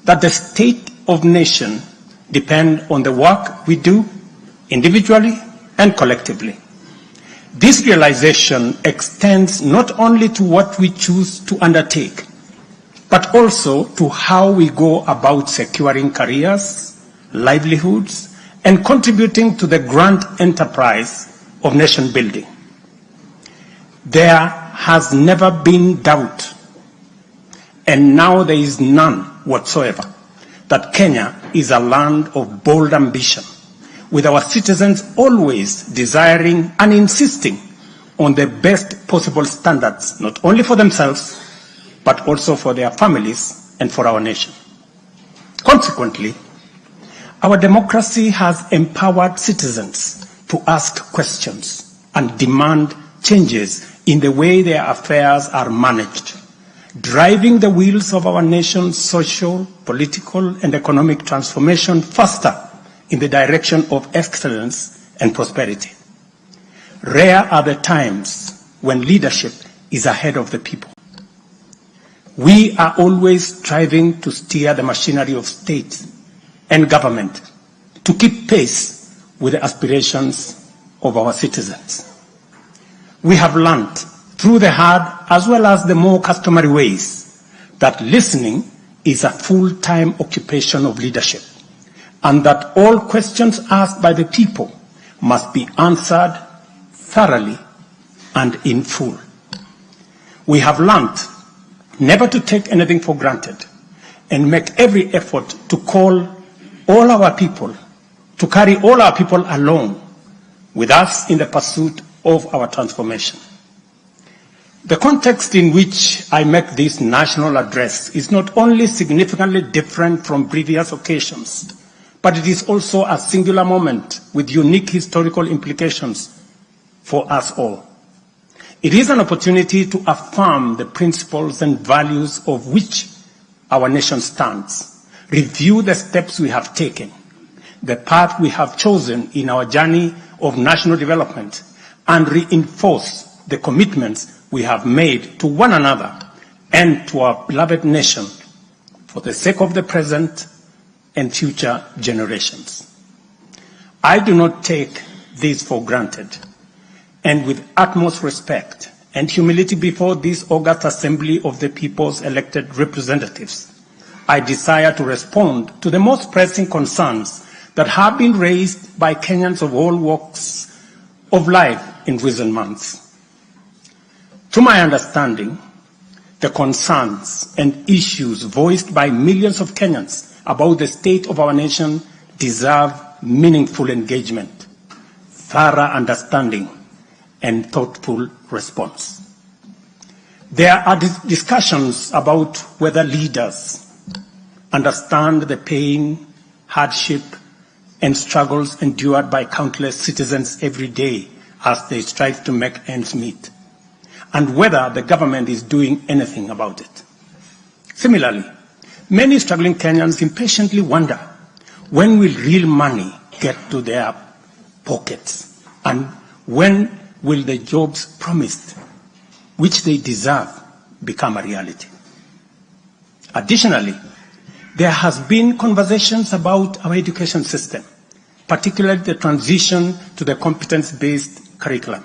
that the state of nation depends on the work we do individually and collectively. This realization extends not only to what we choose to undertake, but also to how we go about securing careers, livelihoods, and contributing to the grand enterprise of nation building. There has never been doubt, and now there is none whatsoever, that Kenya is a land of bold ambition, with our citizens always desiring and insisting on the best possible standards, not only for themselves, but also for their families and for our nation. Consequently, our democracy has empowered citizens to ask questions and demand changes in the way their affairs are managed, driving the wheels of our nation's social, political, and economic transformation faster in the direction of excellence and prosperity. Rare are the times when leadership is ahead of the people. We are always striving to steer the machinery of state and government to keep pace with the aspirations of our citizens. We have learned through the hard as well as the more customary ways that listening is a full-time occupation of leadership, and that all questions asked by the people must be answered thoroughly and in full. We have learned never to take anything for granted and make every effort to carry all our people along with us in the pursuit of our transformation. The context in which I make this national address is not only significantly different from previous occasions, but it is also a singular moment with unique historical implications for us all. It is an opportunity to affirm the principles and values of which our nation stands, review the steps we have taken, the path we have chosen in our journey of national development, and reinforce the commitments we have made to one another and to our beloved nation for the sake of the present and future generations. I do not take this for granted, and with utmost respect and humility before this august assembly of the people's elected representatives, I desire to respond to the most pressing concerns that have been raised by Kenyans of all walks of life in recent months. To my understanding, the concerns and issues voiced by millions of Kenyans about the state of our nation deserve meaningful engagement, thorough understanding, and thoughtful response. There are discussions about whether leaders understand the pain, hardship, and struggles endured by countless citizens every day as they strive to make ends meet, and whether the government is doing anything about it. Similarly, many struggling Kenyans impatiently wonder, when will real money get to their pockets? And when will the jobs promised which they deserve, become a reality. Additionally, there has been conversations about our education system, particularly the transition to the competence-based curriculum,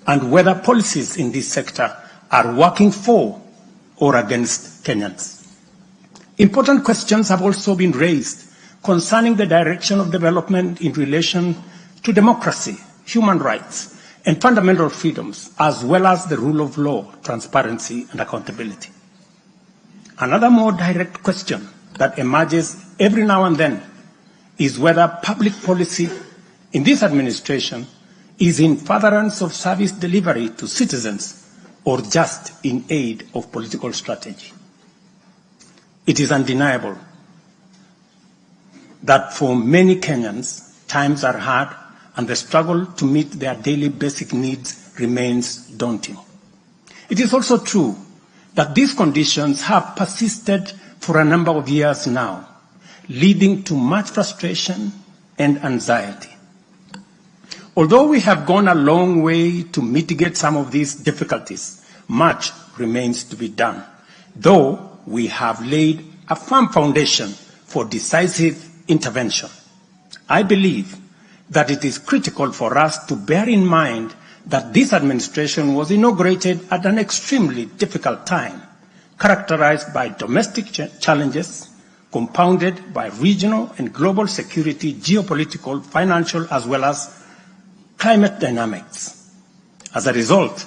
and whether policies in this sector are working for or against Kenyans. Important questions have also been raised concerning the direction of development in relation to democracy, human rights, and fundamental freedoms, as well as the rule of law, transparency, and accountability. Another more direct question that emerges every now and then is whether public policy in this administration is in furtherance of service delivery to citizens or just in aid of political strategy. It is undeniable that for many Kenyans, times are hard and the struggle to meet their daily basic needs remains daunting. It is also true that these conditions have persisted for a number of years now, leading to much frustration and anxiety. Although we have gone a long way to mitigate some of these difficulties, much remains to be done, though we have laid a firm foundation for decisive intervention. I believe that it is critical for us to bear in mind that this administration was inaugurated at an extremely difficult time, characterized by domestic challenges, compounded by regional and global security, geopolitical, financial, as well as climate dynamics. As a result,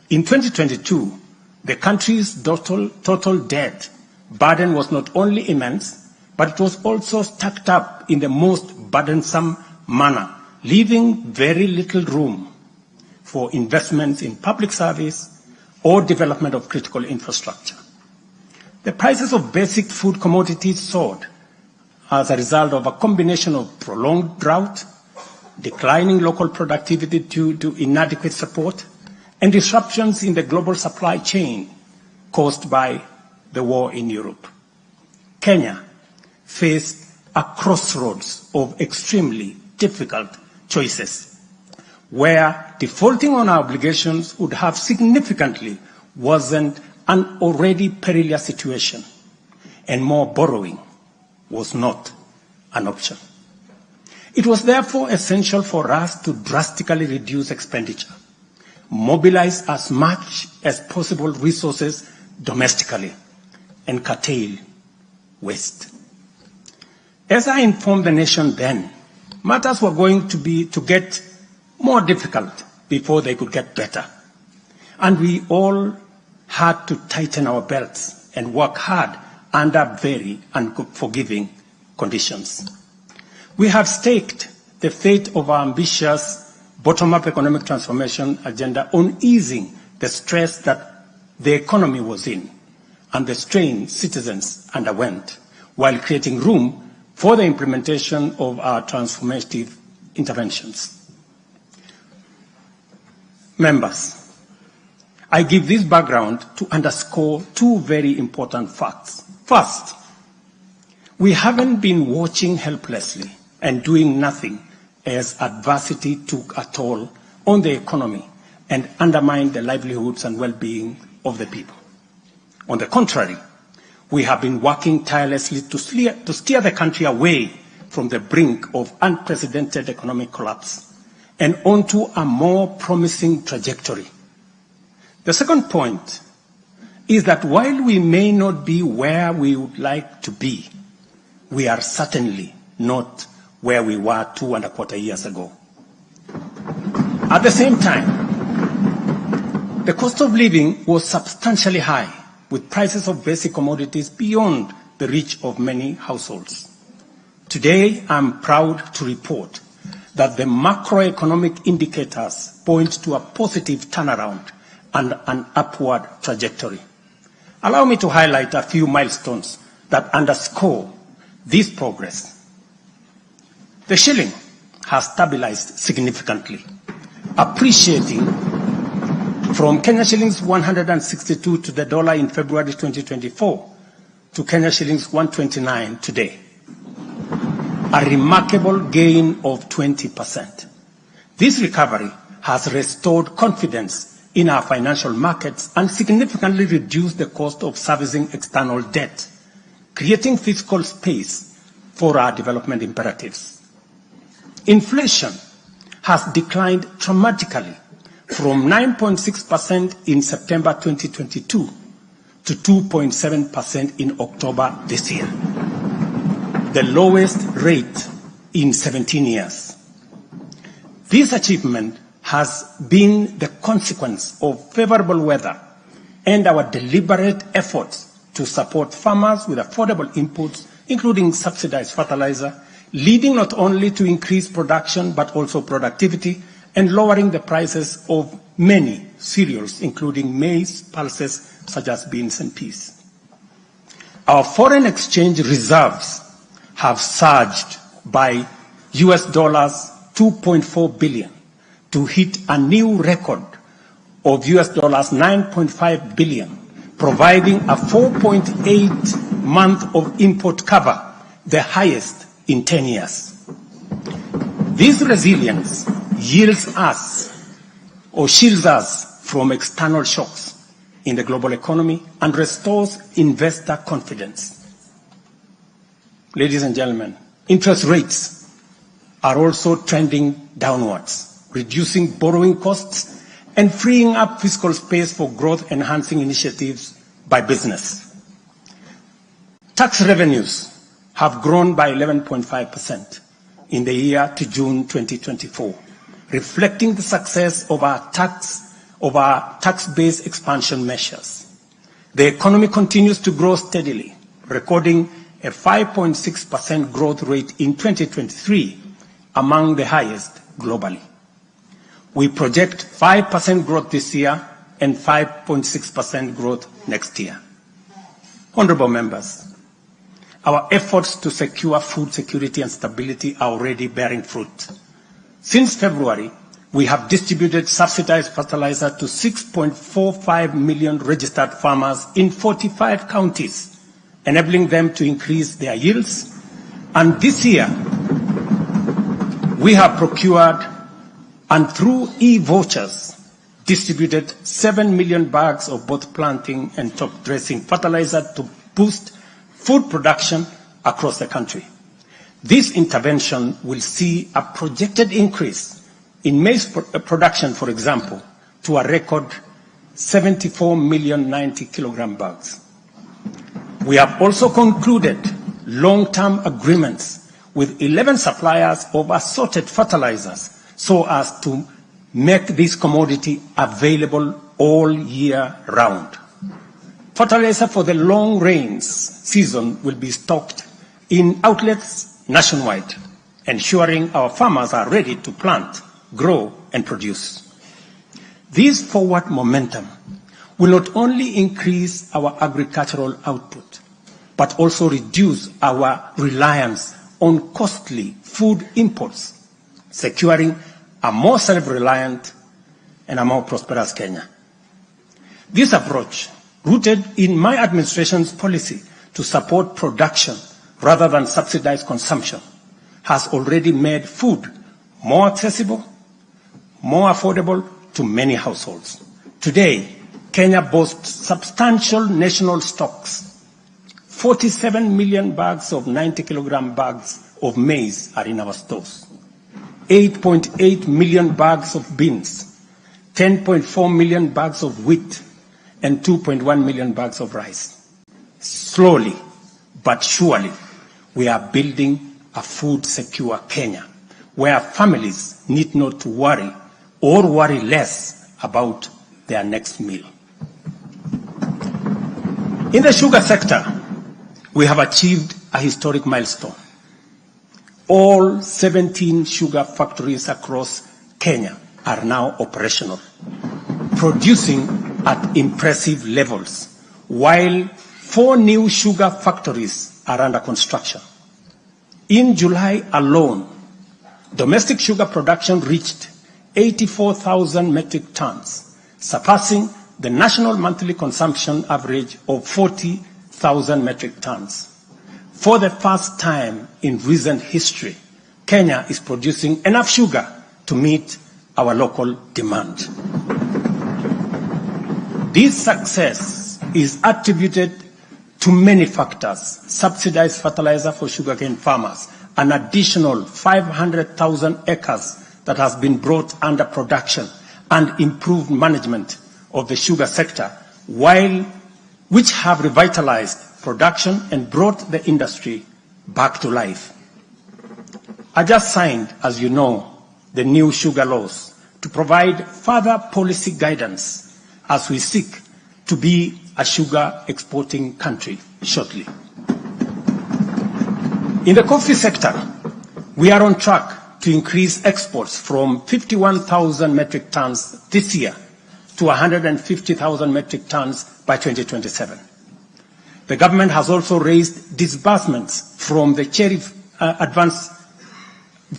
in 2022, the country's total debt burden was not only immense, but it was also stacked up in the most burdensome manner, leaving very little room for investments in public service or development of critical infrastructure. The prices of basic food commodities soared as a result of a combination of prolonged drought, declining local productivity due to inadequate support, and disruptions in the global supply chain caused by the war in Europe. Kenya faced a crossroads of extremely difficult choices, where defaulting on our obligations would have significantly worsened an already perilous situation, and more borrowing was not an option. It was therefore essential for us to drastically reduce expenditure, mobilize as much as possible resources domestically, and curtail waste. As I informed the nation then, matters were going to get more difficult before they could get better. And we all had to tighten our belts and work hard under very unforgiving conditions. We have staked the fate of our ambitious bottom-up economic transformation agenda on easing the stress that the economy was in and the strain citizens underwent, while creating room for the implementation of our transformative interventions. Members, I give this background to underscore two very important facts. First, we haven't been watching helplessly and doing nothing as adversity took a toll on the economy and undermined the livelihoods and well-being of the people. On the contrary, we have been working tirelessly to steer the country away from the brink of unprecedented economic collapse and onto a more promising trajectory. The second point is that while we may not be where we would like to be, we are certainly not where we were 2.25 years ago. At the same time, the cost of living was substantially high, with prices of basic commodities beyond the reach of many households. Today, I'm proud to report that the macroeconomic indicators point to a positive turnaround and an upward trajectory. Allow me to highlight a few milestones that underscore this progress. The shilling has stabilized significantly, appreciating from Kenya shillings 162 to the dollar in February 2024 to Kenya shillings 129 today, a remarkable gain of 20%. This recovery has restored confidence in our financial markets and significantly reduce the cost of servicing external debt, creating fiscal space for our development imperatives. Inflation has declined dramatically from 9.6% in September 2022 to 2.7% in October this year, the lowest rate in 17 years. This achievement has been the consequence of favorable weather and our deliberate efforts to support farmers with affordable inputs, including subsidized fertilizer, leading not only to increased production but also productivity and lowering the prices of many cereals, including maize, pulses such as beans and peas. Our foreign exchange reserves have surged by US dollars 2.4 billion to hit a new record of US dollars 9.5 billion, providing a 4.8 month of import cover, the highest in 10 years. This resilience yields us or shields us from external shocks in the global economy and restores investor confidence. Ladies and gentlemen, interest rates are also trending downwards, reducing borrowing costs and freeing up fiscal space for growth-enhancing initiatives by business. Tax revenues have grown by 11.5% in the year to June 2024, reflecting the success of our tax-based expansion measures. The economy continues to grow steadily, recording a 5.6% growth rate in 2023, among the highest globally. We project 5% growth this year and 5.6% growth next year. Honorable members, our efforts to secure food security and stability are already bearing fruit. Since February, we have distributed subsidized fertilizer to 6.45 million registered farmers in 45 counties, enabling them to increase their yields. And this year, we have procured and through e-vouchers distributed 7 million bags of both planting and top dressing fertilizer to boost food production across the country. This intervention will see a projected increase in maize production, for example, to a record 74 million 90 kilogram bags. We have also concluded long-term agreements with 11 suppliers of assorted fertilizers so as to make this commodity available all year round. Fertilizer for the long rains season will be stocked in outlets nationwide, ensuring our farmers are ready to plant, grow, and produce. This forward momentum will not only increase our agricultural output, but also reduce our reliance on costly food imports, securing a more self-reliant and a more prosperous Kenya. This approach, rooted in my administration's policy to support production rather than subsidize consumption, has already made food more accessible, more affordable to many households. Today, Kenya boasts substantial national stocks. 47 million bags of 90 kilogram bags of maize are in our stores. 8.8 million bags of beans, 10.4 million bags of wheat, and 2.1 million bags of rice. Slowly but surely, we are building a food-secure Kenya, where families need not to worry or worry less about their next meal. In the sugar sector, we have achieved a historic milestone. All 17 sugar factories across Kenya are now operational, producing at impressive levels, while 4 new sugar factories are under construction. In July alone, domestic sugar production reached 84,000 metric tons, surpassing the national monthly consumption average of 40,000 metric tons. For the first time in recent history, Kenya is producing enough sugar to meet our local demand. This success is attributed to many factors: subsidized fertilizer for sugarcane farmers, an additional 500,000 acres that has been brought under production, and improved management of the sugar sector, which have revitalized production and brought the industry back to life. I just signed, as you know, the new sugar laws to provide further policy guidance as we seek to be a sugar exporting country shortly. In the coffee sector, we are on track to increase exports from 51,000 metric tons this year to 150,000 metric tons by 2027. The government has also raised disbursements from the Cherry Advance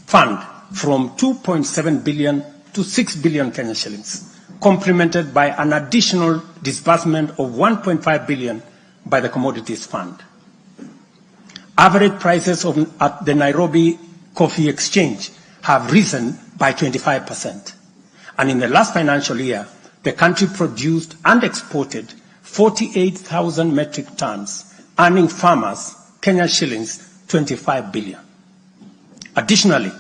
Fund from 2.7 billion to 6 billion Kenya shillings, complemented by an additional disbursement of 1.5 billion by the Commodities Fund. Average prices at the Nairobi Coffee Exchange have risen by 25%. And in the last financial year, the country produced and exported 48,000 metric tons, earning farmers Kenya shillings 25 billion. Additionally,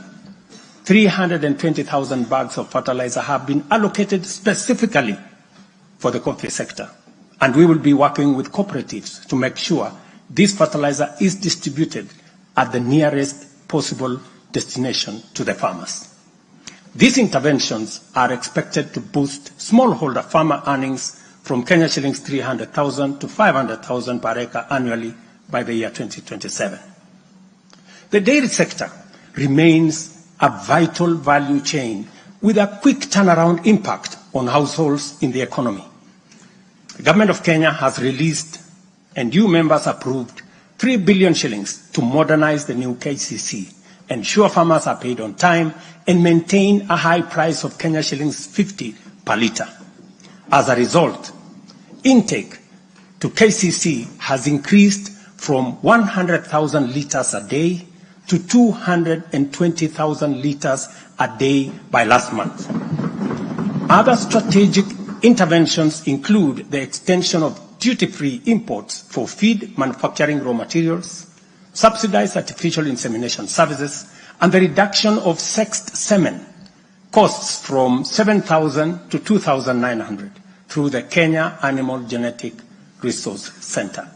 320,000 bags of fertilizer have been allocated specifically for the coffee sector, and we will be working with cooperatives to make sure this fertilizer is distributed at the nearest possible destination to the farmers. These interventions are expected to boost smallholder farmer earnings from Kenya shillings 300,000 to 500,000 per acre annually by the year 2027. The dairy sector remains a vital value chain with a quick turnaround impact on households in the economy. The Government of Kenya has released and you members approved 3 billion shillings to modernize the new KCC, ensure farmers are paid on time, and maintain a high price of Kenya shillings 50 per litre. As a result, intake to KCC has increased from 100,000 litres a day to 220,000 litres a day by last month. Other strategic interventions include the extension of duty-free imports for feed manufacturing raw materials, subsidized artificial insemination services, and the reduction of sexed semen costs from 7,000 to 2,900 through the Kenya Animal Genetic Resource Center.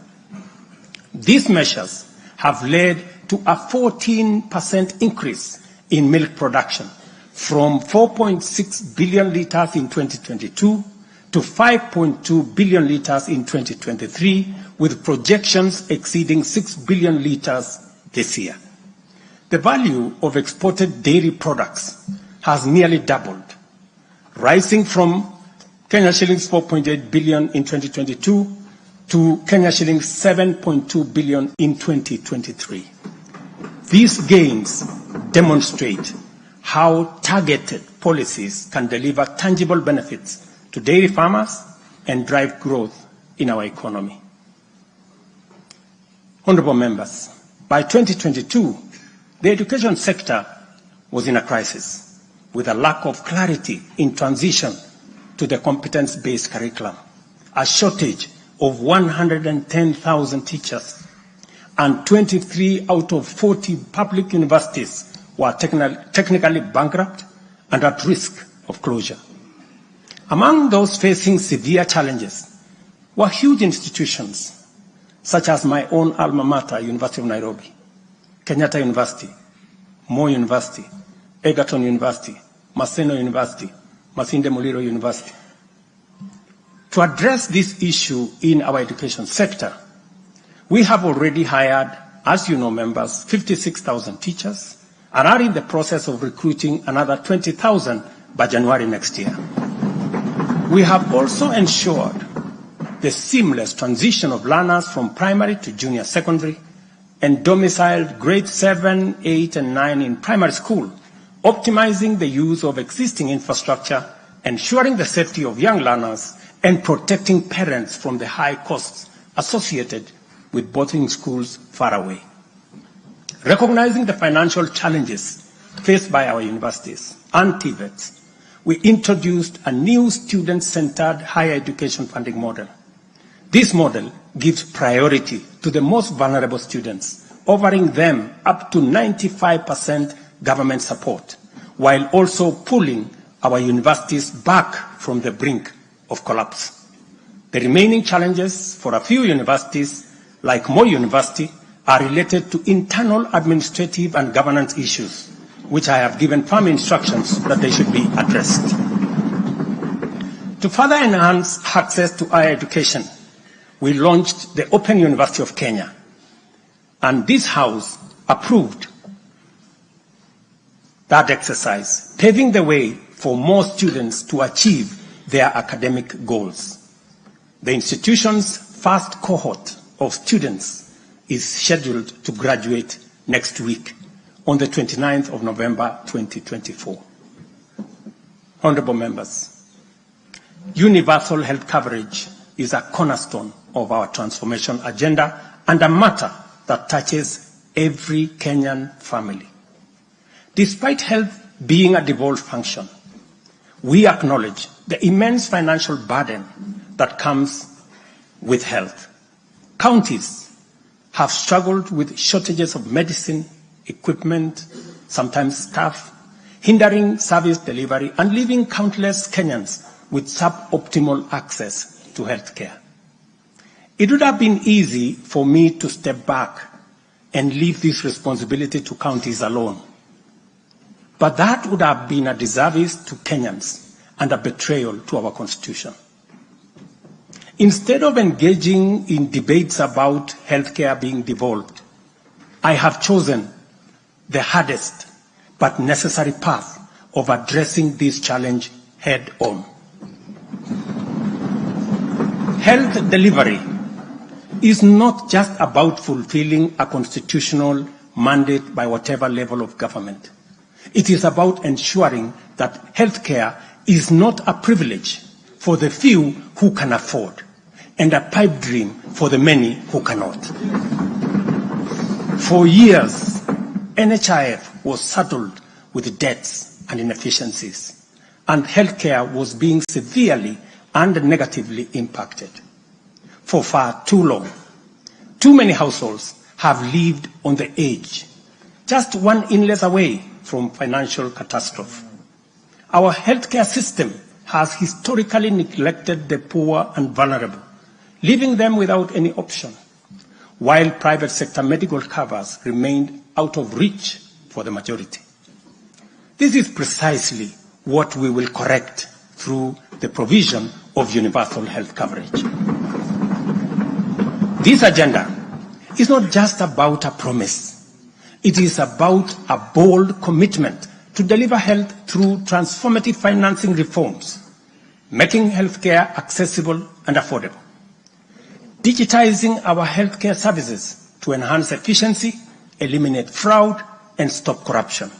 These measures have led to a 14% increase in milk production from 4.6 billion litres in 2022 to 5.2 billion litres in 2023, with projections exceeding 6 billion litres this year. The value of exported dairy products has nearly doubled, rising from Kenya shillings 4.8 billion in 2022 to Kenya shillings 7.2 billion in 2023. These gains demonstrate how targeted policies can deliver tangible benefits to dairy farmers and drive growth in our economy. Honourable members, by 2022, the education sector was in a crisis with a lack of clarity in transition to the competence-based curriculum, a shortage of 110,000 teachers, and 23 out of 40 public universities were technically bankrupt and at risk of closure. Among those facing severe challenges were huge institutions such as my own alma mater, University of Nairobi, Kenyatta University, Moi University, Egerton University, Maseno University, Masinde Muliro University. To address this issue in our education sector, we have already hired, as you know, members, 56,000 teachers and are in the process of recruiting another 20,000 by January next year. We have also ensured the seamless transition of learners from primary to junior secondary and domiciled grades 7, 8, and 9 in primary school, optimizing the use of existing infrastructure, ensuring the safety of young learners, and protecting parents from the high costs associated with boarding schools far away. Recognizing the financial challenges faced by our universities and TVETs, we introduced a new student-centered higher education funding model. This model gives priority to the most vulnerable students, offering them up to 95% government support, while also pulling our universities back from the brink of collapse. The remaining challenges for a few universities, like Moi University, are related to internal administrative and governance issues, which I have given firm instructions that they should be addressed. To further enhance access to higher education, we launched the Open University of Kenya, and this House approved that exercise, paving the way for more students to achieve their academic goals. The institution's first cohort of students is scheduled to graduate next week on the 29th of November 2024. Honorable members, universal health coverage is a cornerstone of our transformation agenda and a matter that touches every Kenyan family. Despite health being a devolved function, we acknowledge the immense financial burden that comes with health. Counties have struggled with shortages of medicine, equipment, sometimes staff, hindering service delivery and leaving countless Kenyans with suboptimal access to health care. It would have been easy for me to step back and leave this responsibility to counties alone. But that would have been a disservice to Kenyans and a betrayal to our Constitution. Instead of engaging in debates about healthcare being devolved, I have chosen the hardest but necessary path of addressing this challenge head on. Health delivery is not just about fulfilling a constitutional mandate by whatever level of government. It is about ensuring that healthcare is not a privilege for the few who can afford, and a pipe dream for the many who cannot. For years, NHIF was saddled with debts and inefficiencies, and healthcare was being severely and negatively impacted. For far too long, too many households have lived on the edge, just one illness away from financial catastrophe. Our healthcare system has historically neglected the poor and vulnerable, leaving them without any option, while private sector medical covers remained out of reach for the majority. This is precisely what we will correct through the provision of universal health coverage. This agenda is not just about a promise. It is about a bold commitment to deliver health through transformative financing reforms, making healthcare accessible and affordable, digitizing our healthcare services to enhance efficiency, eliminate fraud, and stop corruption,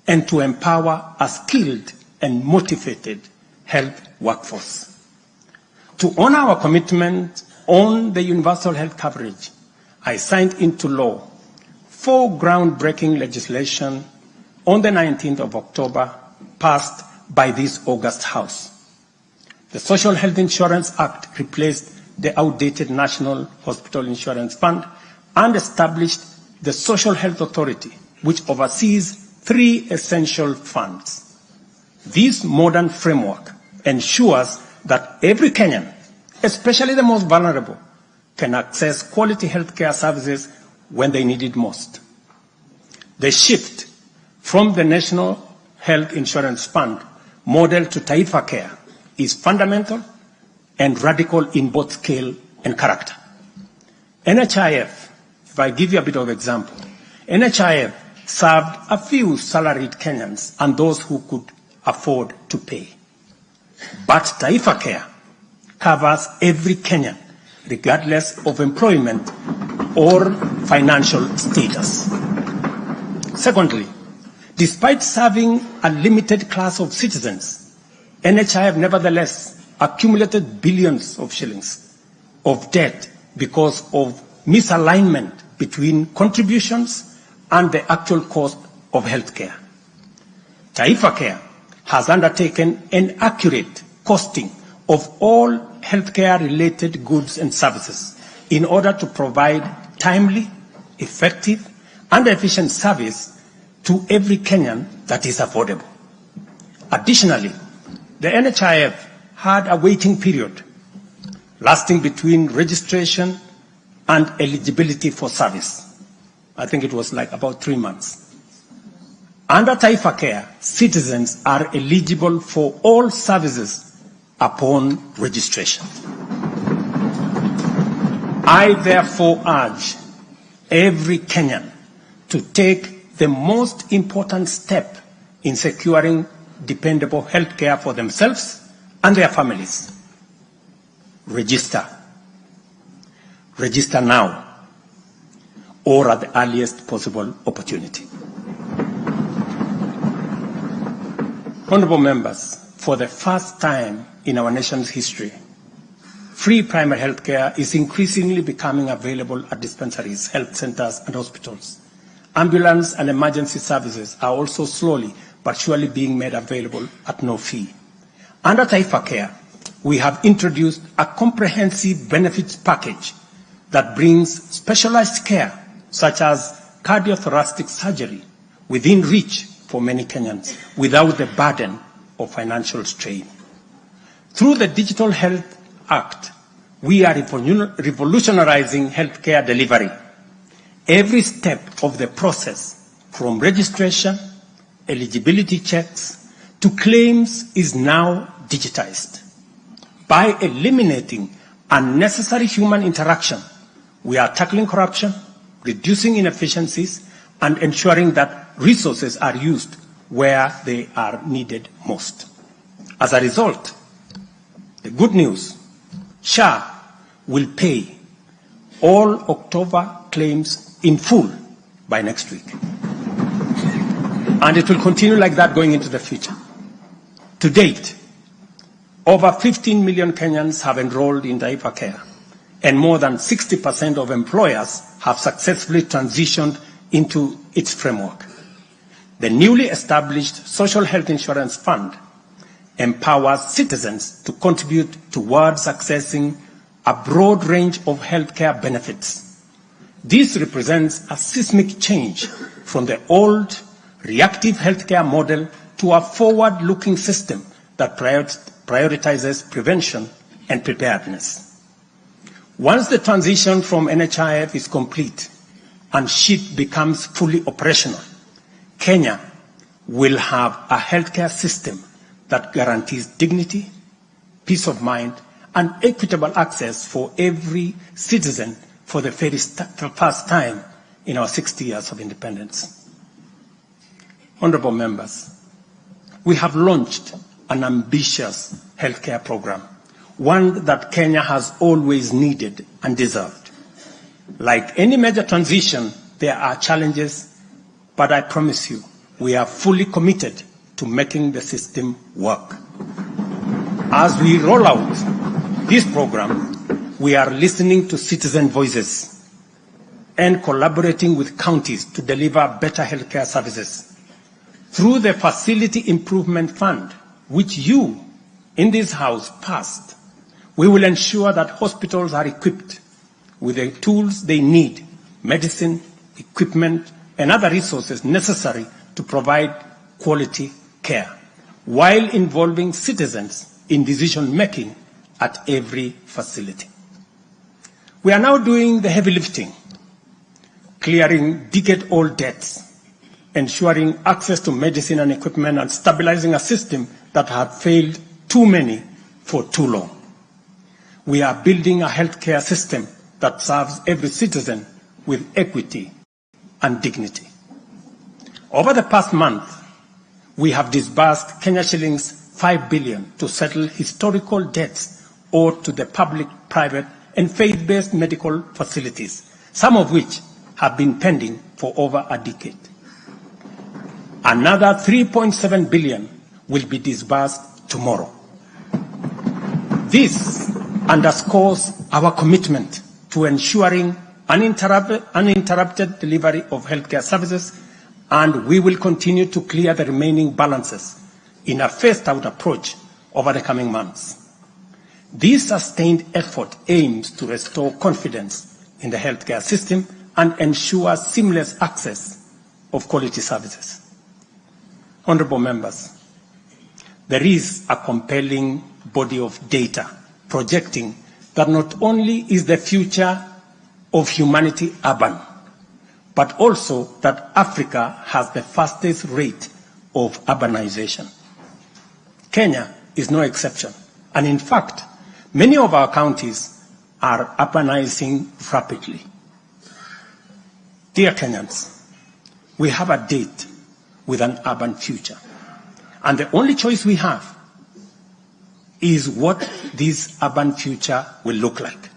and to empower a skilled and motivated health workforce. To honor our commitment on the universal health coverage, I signed into law 4 groundbreaking legislation on the 19th of October, passed by this August House. The Social Health Insurance Act replaced the outdated National Hospital Insurance Fund and established the Social Health Authority, which oversees 3 essential funds. This modern framework ensures that every Kenyan, especially the most vulnerable, can access quality healthcare services when they need it most. The shift from the National Health Insurance Fund model to Taifa Care is fundamental and radical in both scale and character. NHIF, if I give you a bit of example, NHIF served a few salaried Kenyans and those who could afford to pay. But Taifa Care covers every Kenyan, regardless of employment or financial status. Secondly, despite serving a limited class of citizens, NHIF nevertheless accumulated billions of shillings of debt because of misalignment between contributions and the actual cost of healthcare. Taifa Care has undertaken an accurate costing of all healthcare-related goods and services in order to provide timely, effective, and efficient service to every Kenyan that is affordable. Additionally, the NHIF had a waiting period lasting between registration and eligibility for service. I think it was like about 3 months. Under Taifa Care, citizens are eligible for all services upon registration. I therefore urge every Kenyan to take the most important step in securing dependable health care for themselves and their families. Register. Register now or at the earliest possible opportunity. Honorable members, for the first time in our nation's history, free primary health care is increasingly becoming available at dispensaries, health centers, and hospitals. Ambulance and emergency services are also slowly but surely being made available at no fee. Under Taifa Care, we have introduced a comprehensive benefits package that brings specialized care, such as cardiothoracic surgery, within reach for many Kenyans without the burden of financial strain. Through the Digital Health Act, we are revolutionizing healthcare delivery. Every step of the process, from registration, eligibility checks, to claims, is now digitized. By eliminating unnecessary human interaction, we are tackling corruption, reducing inefficiencies, and ensuring that resources are used where they are needed most. As a result, the good news, SHA will pay all October claims in full by next week. And it will continue like that going into the future. To date, over 15 million Kenyans have enrolled in Taifa Care, and more than 60% of employers have successfully transitioned into its framework. The newly established Social Health Insurance Fund empowers citizens to contribute towards accessing a broad range of healthcare benefits. This represents a seismic change from the old reactive healthcare model to a forward-looking system that prioritizes prevention and preparedness. Once the transition from NHIF is complete and SHIP becomes fully operational, Kenya will have a healthcare system that guarantees dignity, peace of mind, and equitable access for every citizen for the very first time in our 60 years of independence. Honorable members, we have launched an ambitious healthcare program, one that Kenya has always needed and deserved. Like any major transition, there are challenges, but I promise you, we are fully committed to making the system work. As we roll out this program, we are listening to citizen voices and collaborating with counties to deliver better healthcare services. Through the Facility Improvement Fund, which you in this House passed, we will ensure that hospitals are equipped with the tools they need, medicine, equipment, and other resources necessary to provide quality care, while involving citizens in decision-making at every facility. We are now doing the heavy lifting, clearing decade-old debts, ensuring access to medicine and equipment, and stabilizing a system that had failed too many for too long. We are building a healthcare system that serves every citizen with equity and dignity. Over the past month, we have disbursed Kenya shillings 5 billion to settle historical debts owed to the public, private, and faith-based medical facilities, some of which have been pending for over a decade. Another 3.7 billion will be disbursed tomorrow. This underscores our commitment to ensuring uninterrupted delivery of healthcare services, and we will continue to clear the remaining balances in a phased-out approach over the coming months. This sustained effort aims to restore confidence in the healthcare system and ensure seamless access of quality services. Honourable members, there is a compelling body of data projecting that not only is the future of humanity urban, but also that Africa has the fastest rate of urbanization. Kenya is no exception, and in fact, many of our counties are urbanizing rapidly. Dear Kenyans, we have a date with an urban future, and the only choice we have is what this urban future will look like.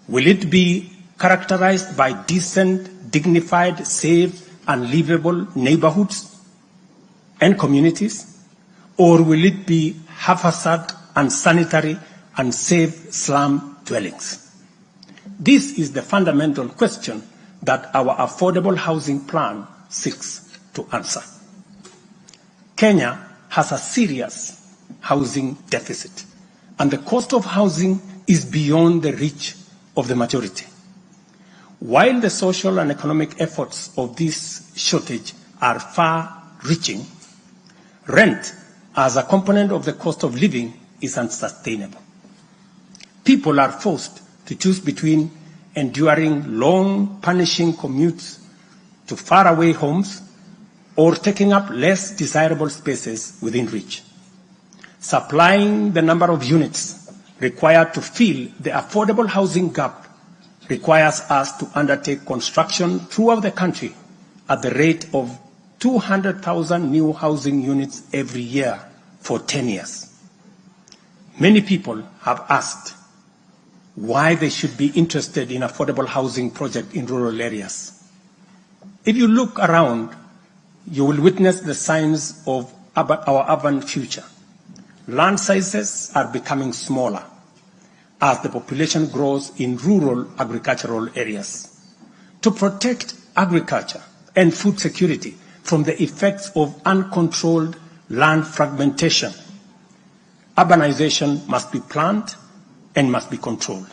Will it be characterized by decent, dignified, safe, and livable neighborhoods and communities? Or will it be haphazard, unsanitary, unsafe slum dwellings? This is the fundamental question that our affordable housing plan seeks to answer. Kenya has a serious housing deficit, and the cost of housing is beyond the reach of the majority. While the social and economic efforts of this shortage are far-reaching, rent as a component of the cost of living is unsustainable. People are forced to choose between enduring long, punishing commutes to faraway homes or taking up less desirable spaces within reach. Supplying the number of units required to fill the affordable housing gap requires us to undertake construction throughout the country at the rate of 200,000 new housing units every year for 10 years. Many people have asked why they should be interested in affordable housing project in rural areas. If you look around, you will witness the signs of our urban future. Land sizes are becoming smaller as the population grows in rural agricultural areas. To protect agriculture and food security from the effects of uncontrolled land fragmentation, urbanization must be planned and must be controlled.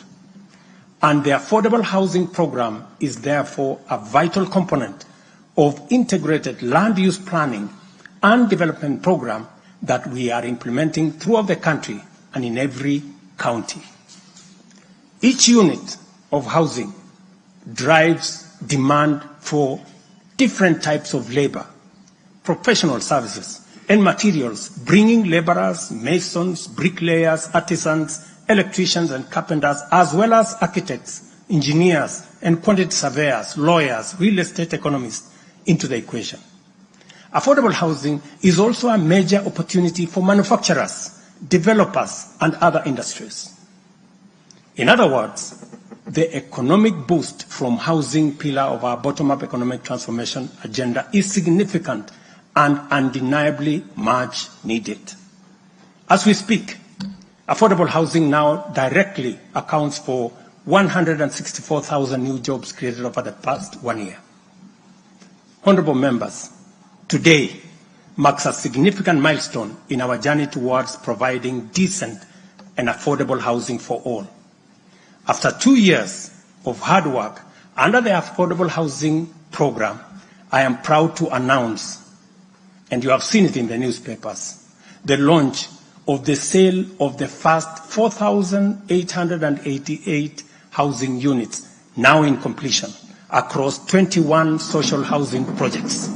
And the affordable housing program is therefore a vital component of integrated land use planning and development program that we are implementing throughout the country and in every county. Each unit of housing drives demand for different types of labor, professional services, and materials, bringing laborers, masons, bricklayers, artisans, electricians, and carpenters, as well as architects, engineers, and quantity surveyors, lawyers, real estate economists into the equation. Affordable housing is also a major opportunity for manufacturers, developers, and other industries. In other words, the economic boost from housing pillar of our bottom-up economic transformation agenda is significant and undeniably much needed. As we speak, affordable housing now directly accounts for 164,000 new jobs created over the past 1 year. Honourable members, today marks a significant milestone in our journey towards providing decent and affordable housing for all. After 2 years of hard work under the Affordable Housing Program, I am proud to announce, and you have seen it in the newspapers, the launch of the sale of the first 4,888 housing units, now in completion, across 21 social housing projects.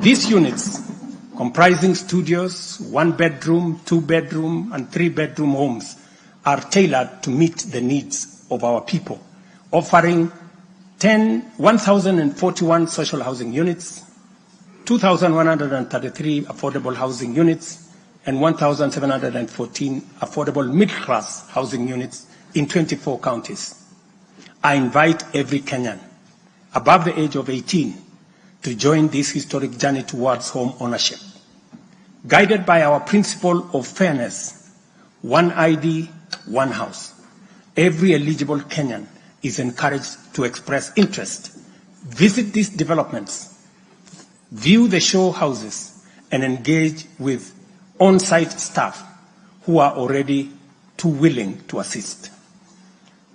These units, comprising studios, 1-bedroom, 2-bedroom, and 3-bedroom homes, are tailored to meet the needs of our people, offering 1,041 social housing units, 2,133 affordable housing units, and 1,714 affordable middle-class housing units in 24 counties. I invite every Kenyan above the age of 18 to join this historic journey towards home ownership. Guided by our principle of fairness, one ID, one house, every eligible Kenyan is encouraged to express interest, visit these developments, view the show houses, and engage with on-site staff who are already too willing to assist.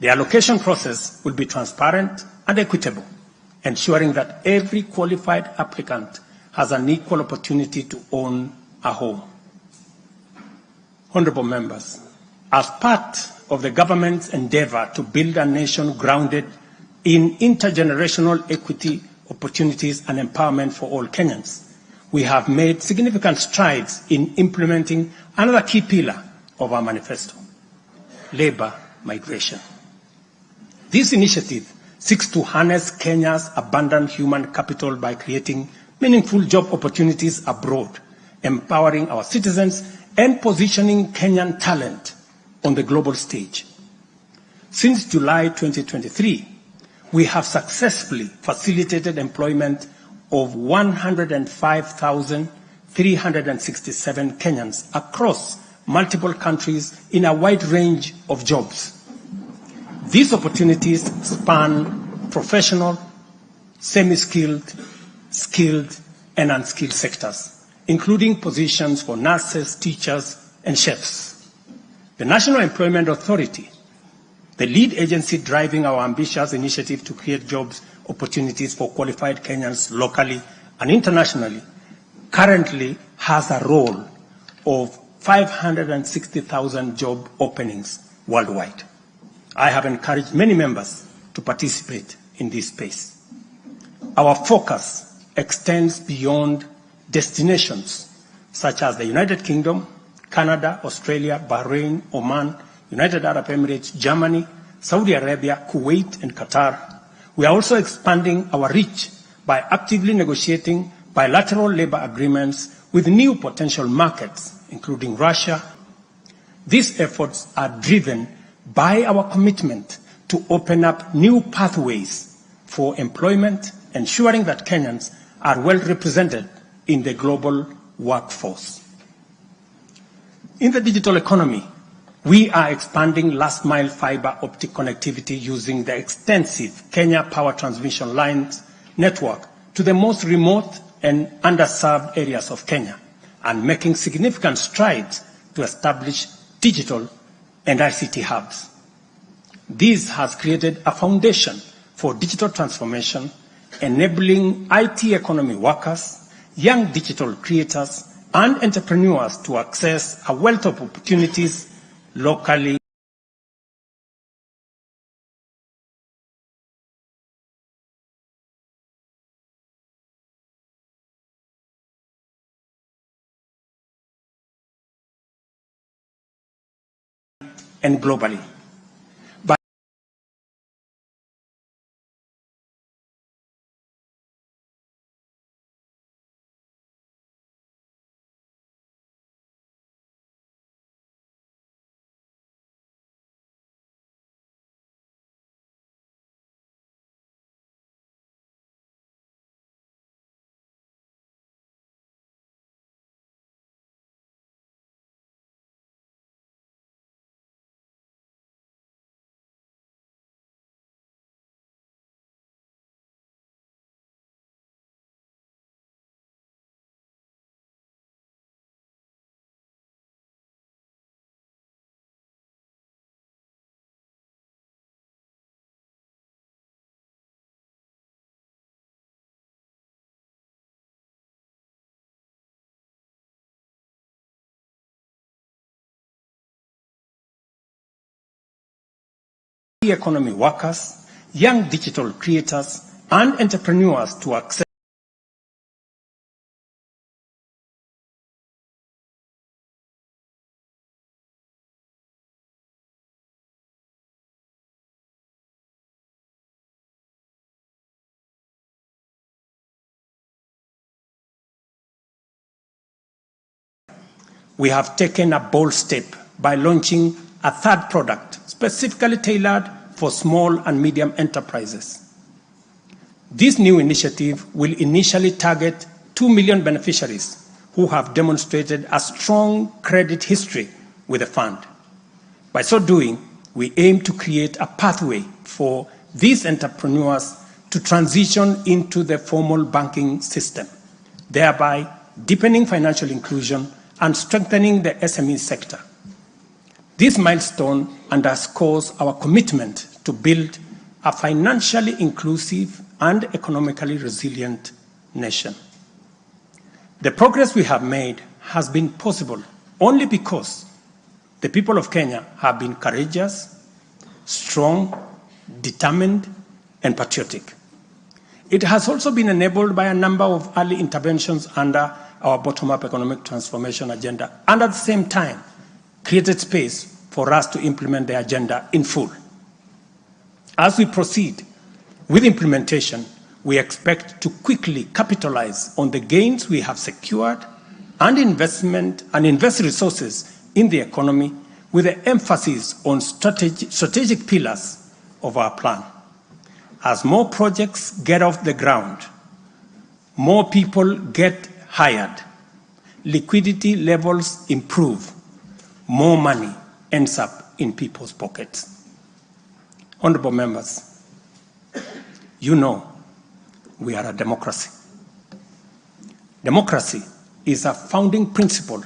The allocation process will be transparent and equitable, ensuring that every qualified applicant has an equal opportunity to own a home. Honorable members, as part of the government's endeavor to build a nation grounded in intergenerational equity, opportunities, and empowerment for all Kenyans, we have made significant strides in implementing another key pillar of our manifesto, labor migration. This initiative seeks to harness Kenya's abundant human capital by creating meaningful job opportunities abroad, empowering our citizens, and positioning Kenyan talent on the global stage. Since July 2023, we have successfully facilitated employment of 105,367 Kenyans across multiple countries in a wide range of jobs. These opportunities span professional, semi-skilled, skilled, and unskilled sectors, including positions for nurses, teachers, and chefs. The National Employment Authority, the lead agency driving our ambitious initiative to create jobs opportunities for qualified Kenyans locally and internationally, currently has a role of 560,000 job openings worldwide. I have encouraged many members to participate in this space. Our focus extends beyond destinations such as the United Kingdom, Canada, Australia, Bahrain, Oman, United Arab Emirates, Germany, Saudi Arabia, Kuwait, and Qatar. We are also expanding our reach by actively negotiating bilateral labor agreements with new potential markets, including Russia. These efforts are driven by our commitment to open up new pathways for employment, ensuring that Kenyans are well represented in the global workforce. In the digital economy, we are expanding last-mile fiber optic connectivity using the extensive Kenya Power Transmission Lines network to the most remote and underserved areas of Kenya, and making significant strides to establish digital and ICT hubs. This has created a foundation for digital transformation, enabling IT economy workers, young digital creators, and entrepreneurs to access a wealth of opportunities locally and globally. Economy workers, young digital creators, and entrepreneurs to access we have taken a bold step by launching a third product specifically tailored for small and medium enterprises. This new initiative will initially target 2 million beneficiaries who have demonstrated a strong credit history with the fund. By so doing, we aim to create a pathway for these entrepreneurs to transition into the formal banking system, thereby deepening financial inclusion, and strengthening the SME sector. This milestone underscores our commitment to build a financially inclusive and economically resilient nation. The progress we have made has been possible only because the people of Kenya have been courageous, strong, determined, and patriotic. It has also been enabled by a number of early interventions under our bottom-up economic transformation agenda, and at the same time, created space for us to implement the agenda in full. As we proceed with implementation, we expect to quickly capitalize on the gains we have secured and invest resources in the economy with the emphasis on strategic pillars of our plan. As more projects get off the ground, more people get hired, liquidity levels improve, more money ends up in people's pockets. Honorable members, you know we are a democracy. Democracy is a founding principle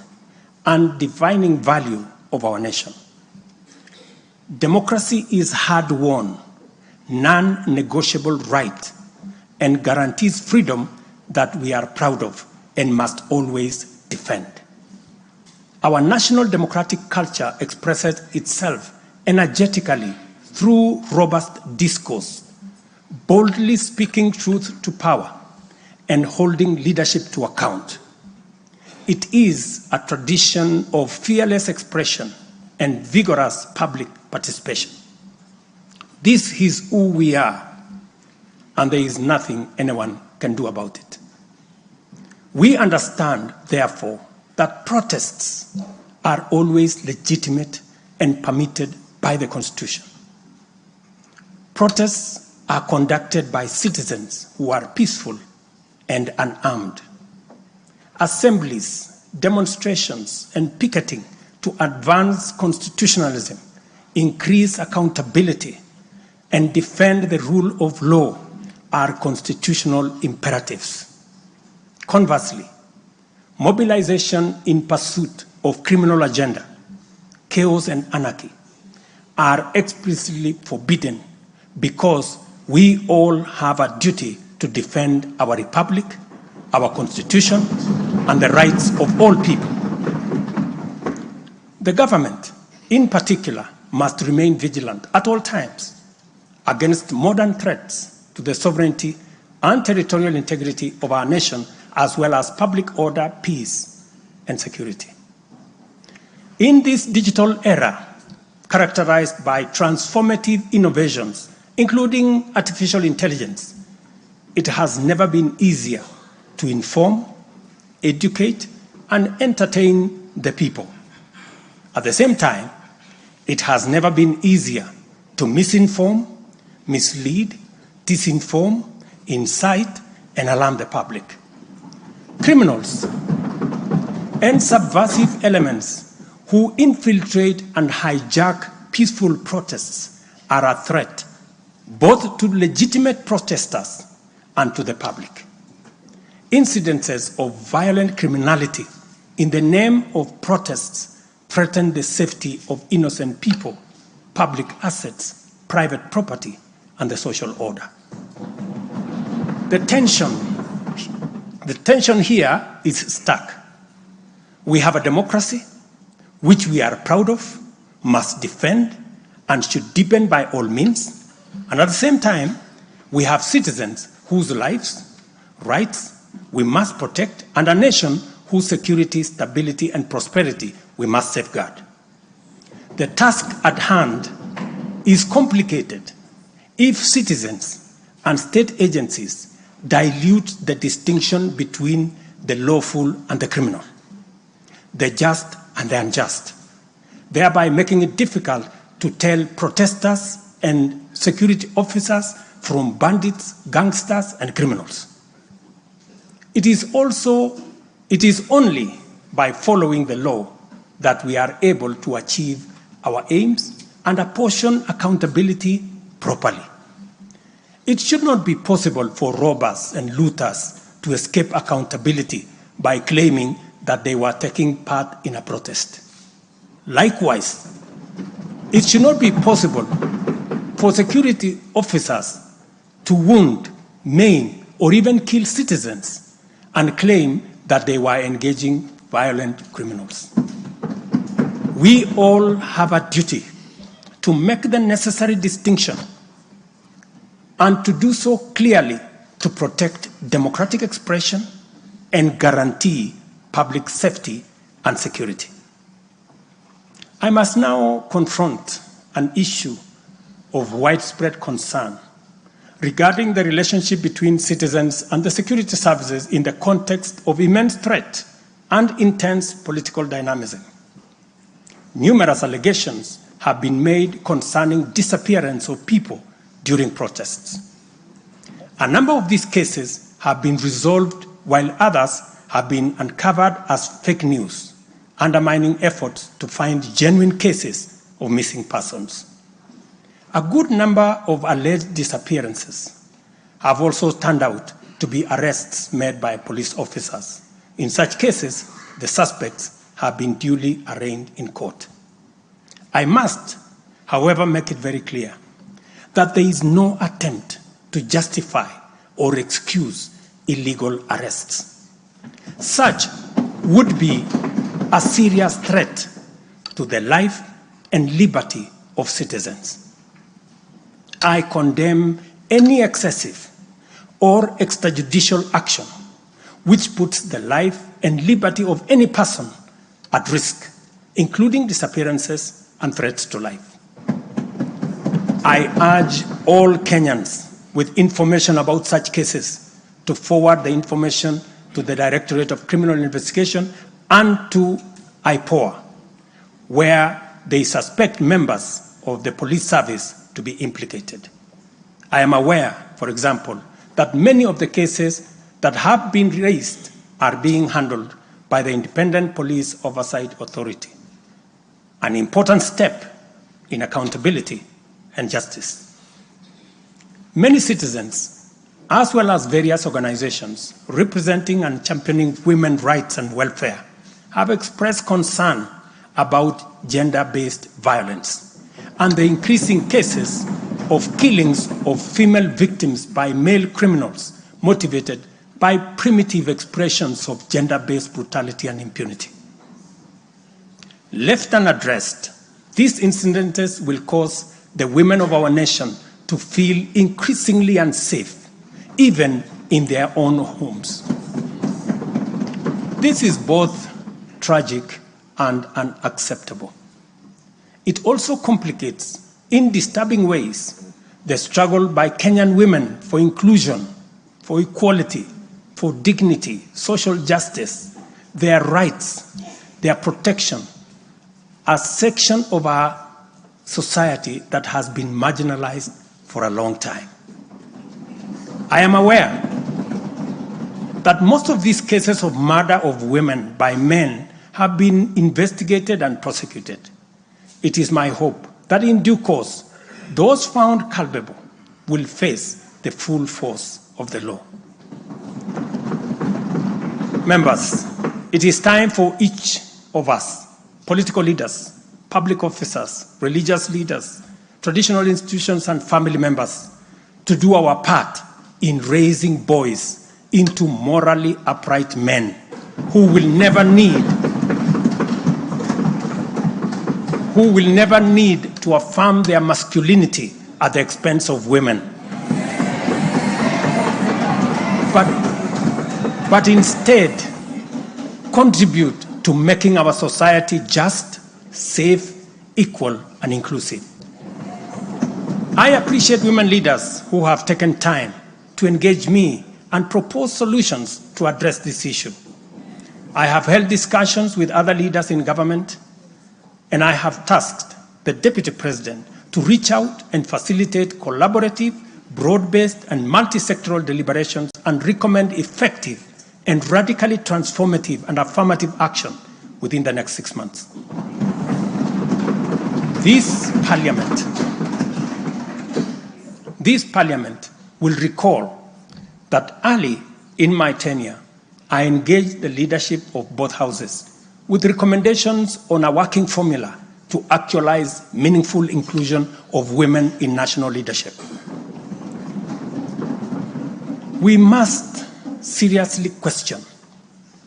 and defining value of our nation. Democracy is hard-won, non-negotiable right, and guarantees freedom that we are proud of and must always defend. Our national democratic culture expresses itself energetically through robust discourse, boldly speaking truth to power, and holding leadership to account. It is a tradition of fearless expression and vigorous public participation. This is who we are, and there is nothing anyone can do about it. We understand, therefore, that protests are always legitimate and permitted by the Constitution. Protests are conducted by citizens who are peaceful and unarmed. Assemblies, demonstrations, and picketing to advance constitutionalism, increase accountability, and defend the rule of law are constitutional imperatives. Conversely, mobilization in pursuit of criminal agenda, chaos, and anarchy are explicitly forbidden because we all have a duty to defend our republic, our constitution, and the rights of all people. The government, in particular, must remain vigilant at all times against modern threats to the sovereignty and territorial integrity of our nation, as well as public order, peace, and security. In this digital era, characterized by transformative innovations, including artificial intelligence, it has never been easier to inform, educate, and entertain the people. At the same time, it has never been easier to misinform, mislead, disinform, incite, and alarm the public. Criminals and subversive elements who infiltrate and hijack peaceful protests are a threat both to legitimate protesters and to the public. Incidences of violent criminality in the name of protests threaten the safety of innocent people, public assets, private property, and the social order. The tension here is stark. We have a democracy which we are proud of, must defend, and should deepen by all means. And at the same time, we have citizens whose lives, rights, we must protect, and a nation whose security, stability, and prosperity we must safeguard. The task at hand is complicated if citizens and state agencies dilute the distinction between the lawful and the criminal, the just and the unjust, thereby making it difficult to tell protesters and security officers from bandits, gangsters, and criminals. It is only by following the law that we are able to achieve our aims and apportion accountability properly. It should not be possible for robbers and looters to escape accountability by claiming that they were taking part in a protest. Likewise, it should not be possible for security officers to wound, maim, or even kill citizens and claim that they were engaging violent criminals. We all have a duty to make the necessary distinction and to do so clearly to protect democratic expression and guarantee public safety and security. I must now confront an issue of widespread concern regarding the relationship between citizens and the security services in the context of immense threat and intense political dynamism. Numerous allegations have been made concerning disappearance of people during protests. A number of these cases have been resolved while others have been uncovered as fake news, undermining efforts to find genuine cases of missing persons. A good number of alleged disappearances have also turned out to be arrests made by police officers. In such cases, the suspects have been duly arraigned in court. I must, however, make it very clear that there is no attempt to justify or excuse illegal arrests. Such would be a serious threat to the life and liberty of citizens. I condemn any excessive or extrajudicial action which puts the life and liberty of any person at risk, including disappearances and threats to life. I urge all Kenyans with information about such cases to forward the information to the Directorate of Criminal Investigation and to IPOA, where they suspect members of the police service to be implicated. I am aware, for example, that many of the cases that have been raised are being handled by the Independent Police Oversight Authority, an important step in accountability and justice. Many citizens, as well as various organizations representing and championing women's rights and welfare, have expressed concern about gender-based violence and the increasing cases of killings of female victims by male criminals motivated by primitive expressions of gender-based brutality and impunity. Left unaddressed, these incidents will cause the women of our nation to feel increasingly unsafe, even in their own homes. This is both tragic and unacceptable. It also complicates, in disturbing ways, the struggle by Kenyan women for inclusion, for equality, for dignity, social justice, their rights, their protection, a section of our society that has been marginalized for a long time. I am aware that most of these cases of murder of women by men have been investigated and prosecuted. It is my hope that in due course, those found culpable will face the full force of the law. Members, it is time for each of us, political leaders, public officers, religious leaders, traditional institutions, and family members, to do our part in raising boys into morally upright men who will never need to affirm their masculinity at the expense of women, but instead contribute to making our society just, safe, equal, and inclusive. I appreciate women leaders who have taken time to engage me and propose solutions to address this issue. I have held discussions with other leaders in government, and I have tasked the Deputy President to reach out and facilitate collaborative, broad-based, and multi-sectoral deliberations and recommend effective and radically transformative and affirmative action within the next 6 months. This Parliament will recall that early in my tenure, I engaged the leadership of both houses with recommendations on a working formula to actualize meaningful inclusion of women in national leadership. We must seriously question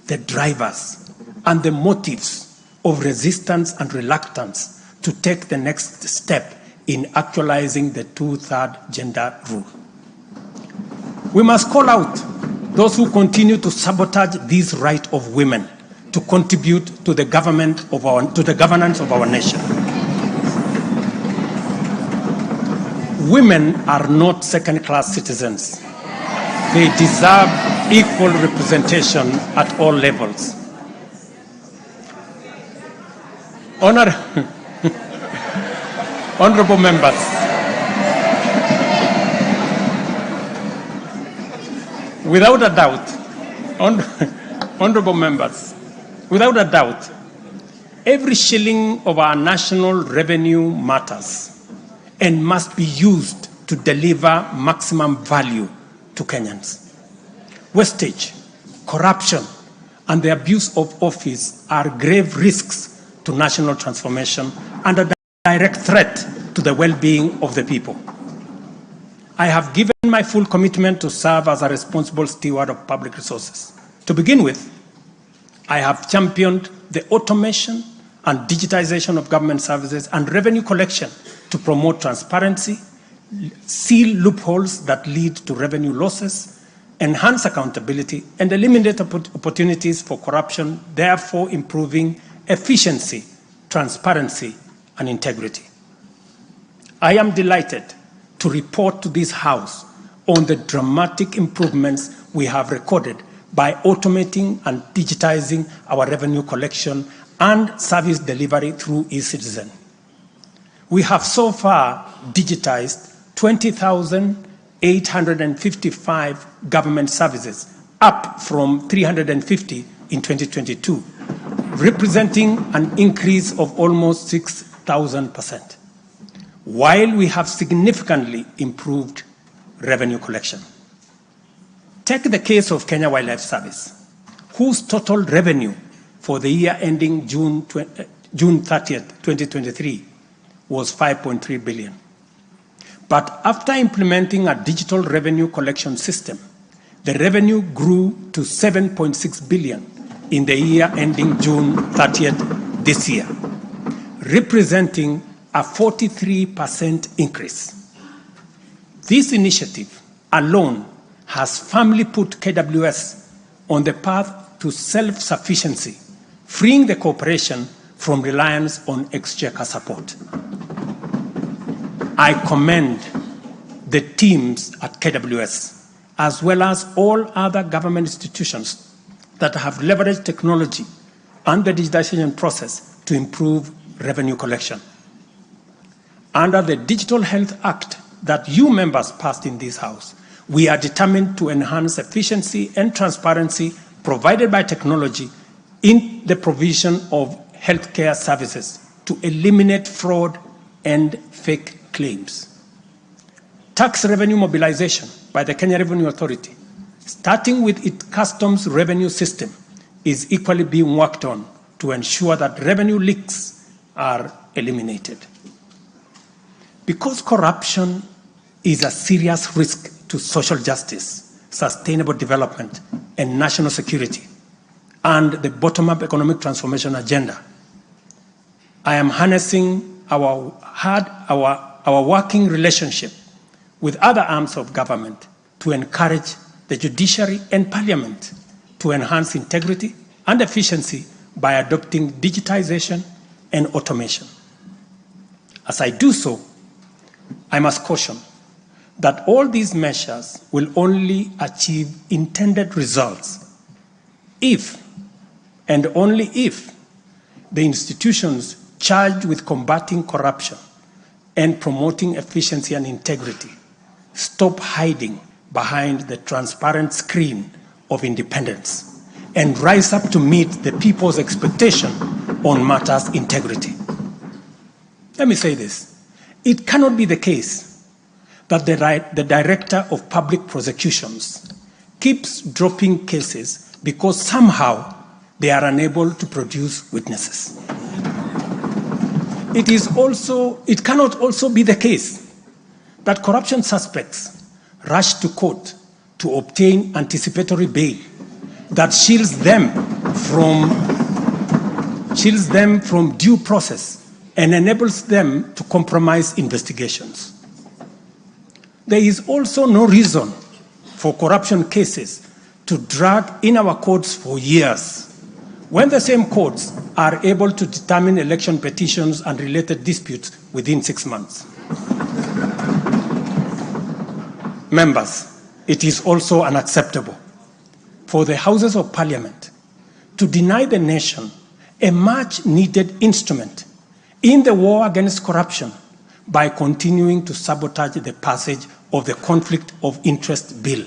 the drivers and the motives of resistance and reluctance to take the next step in actualizing the two-thirds gender rule. We must call out those who continue to sabotage this right of women to contribute to the governance of our nation. Women are not second-class citizens. They deserve equal representation at all levels. Honorable members, without a doubt, honorable members, without a doubt, every shilling of our national revenue matters and must be used to deliver maximum value to Kenyans. Wastage, corruption, and the abuse of office are grave risks to national transformation and a direct threat to the well-being of the people. I have given my full commitment to serve as a responsible steward of public resources. To begin with, I have championed the automation and digitization of government services and revenue collection to promote transparency, seal loopholes that lead to revenue losses, enhance accountability, and eliminate opportunities for corruption, therefore improving efficiency, transparency, and integrity. I am delighted to report to this House on the dramatic improvements we have recorded by automating and digitizing our revenue collection and service delivery through eCitizen. We have so far digitized 20,855 government services, up from 350 in 2022, representing an increase of almost 6,000%, while we have significantly improved revenue collection. Take the case of Kenya Wildlife Service, whose total revenue for the year ending June 30th, 2023 was 5.3 billion. But after implementing a digital revenue collection system, the revenue grew to 7.6 billion in the year ending June 30th this year, representing a 43% increase. This initiative alone has firmly put KWS on the path to self-sufficiency, freeing the corporation from reliance on exchequer support. I commend the teams at KWS, as well as all other government institutions that have leveraged technology and the digitization process to improve revenue collection. Under the Digital Health Act that you members passed in this House, we are determined to enhance efficiency and transparency provided by technology in the provision of healthcare services to eliminate fraud and fake claims. Tax revenue mobilization by the Kenya Revenue Authority, starting with its customs revenue system, is equally being worked on to ensure that revenue leaks are eliminated. Because corruption is a serious risk to social justice, sustainable development, and national security, and the bottom-up economic transformation agenda, I am harnessing our working relationship with other arms of government to encourage the judiciary and parliament to enhance integrity and efficiency by adopting digitization and automation. As I do so, I must caution that all these measures will only achieve intended results if, and only if, the institutions charged with combating corruption and promoting efficiency and integrity stop hiding behind the transparent screen of independence and rise up to meet the people's expectation on matters integrity. Let me say this. It cannot be the case that the Director of Public Prosecutions keeps dropping cases because somehow they are unable to produce witnesses. It cannot also be the case that corruption suspects rush to court to obtain anticipatory bail that shields them from due process and enables them to compromise investigations. There is also no reason for corruption cases to drag in our courts for years, when the same courts are able to determine election petitions and related disputes within 6 months. Members, it is also unacceptable for the Houses of Parliament to deny the nation a much-needed instrument in the war against corruption by continuing to sabotage the passage of the Conflict of Interest Bill.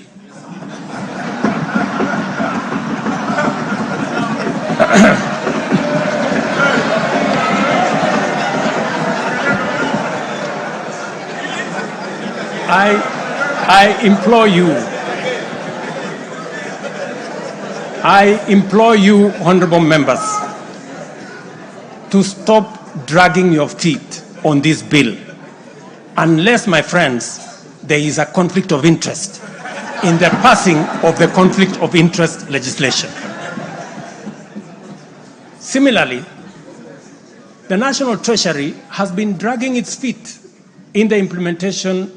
I implore you, honorable members, to stop dragging your feet on this bill, unless, my friends, there is a conflict of interest in the passing of the conflict of interest legislation. Similarly, the National Treasury has been dragging its feet in the implementation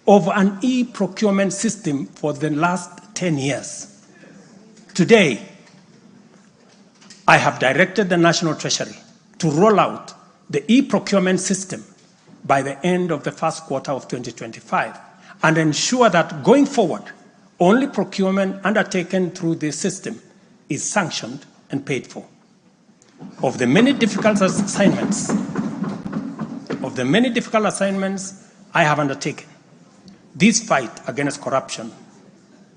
of an e-procurement system for the last 10 years. Today, I have directed the National Treasury to roll out the e-procurement system by the end of the first quarter of 2025 and ensure that going forward, only procurement undertaken through this system is sanctioned and paid for. Of the many difficult assignments I have undertaken, this fight against corruption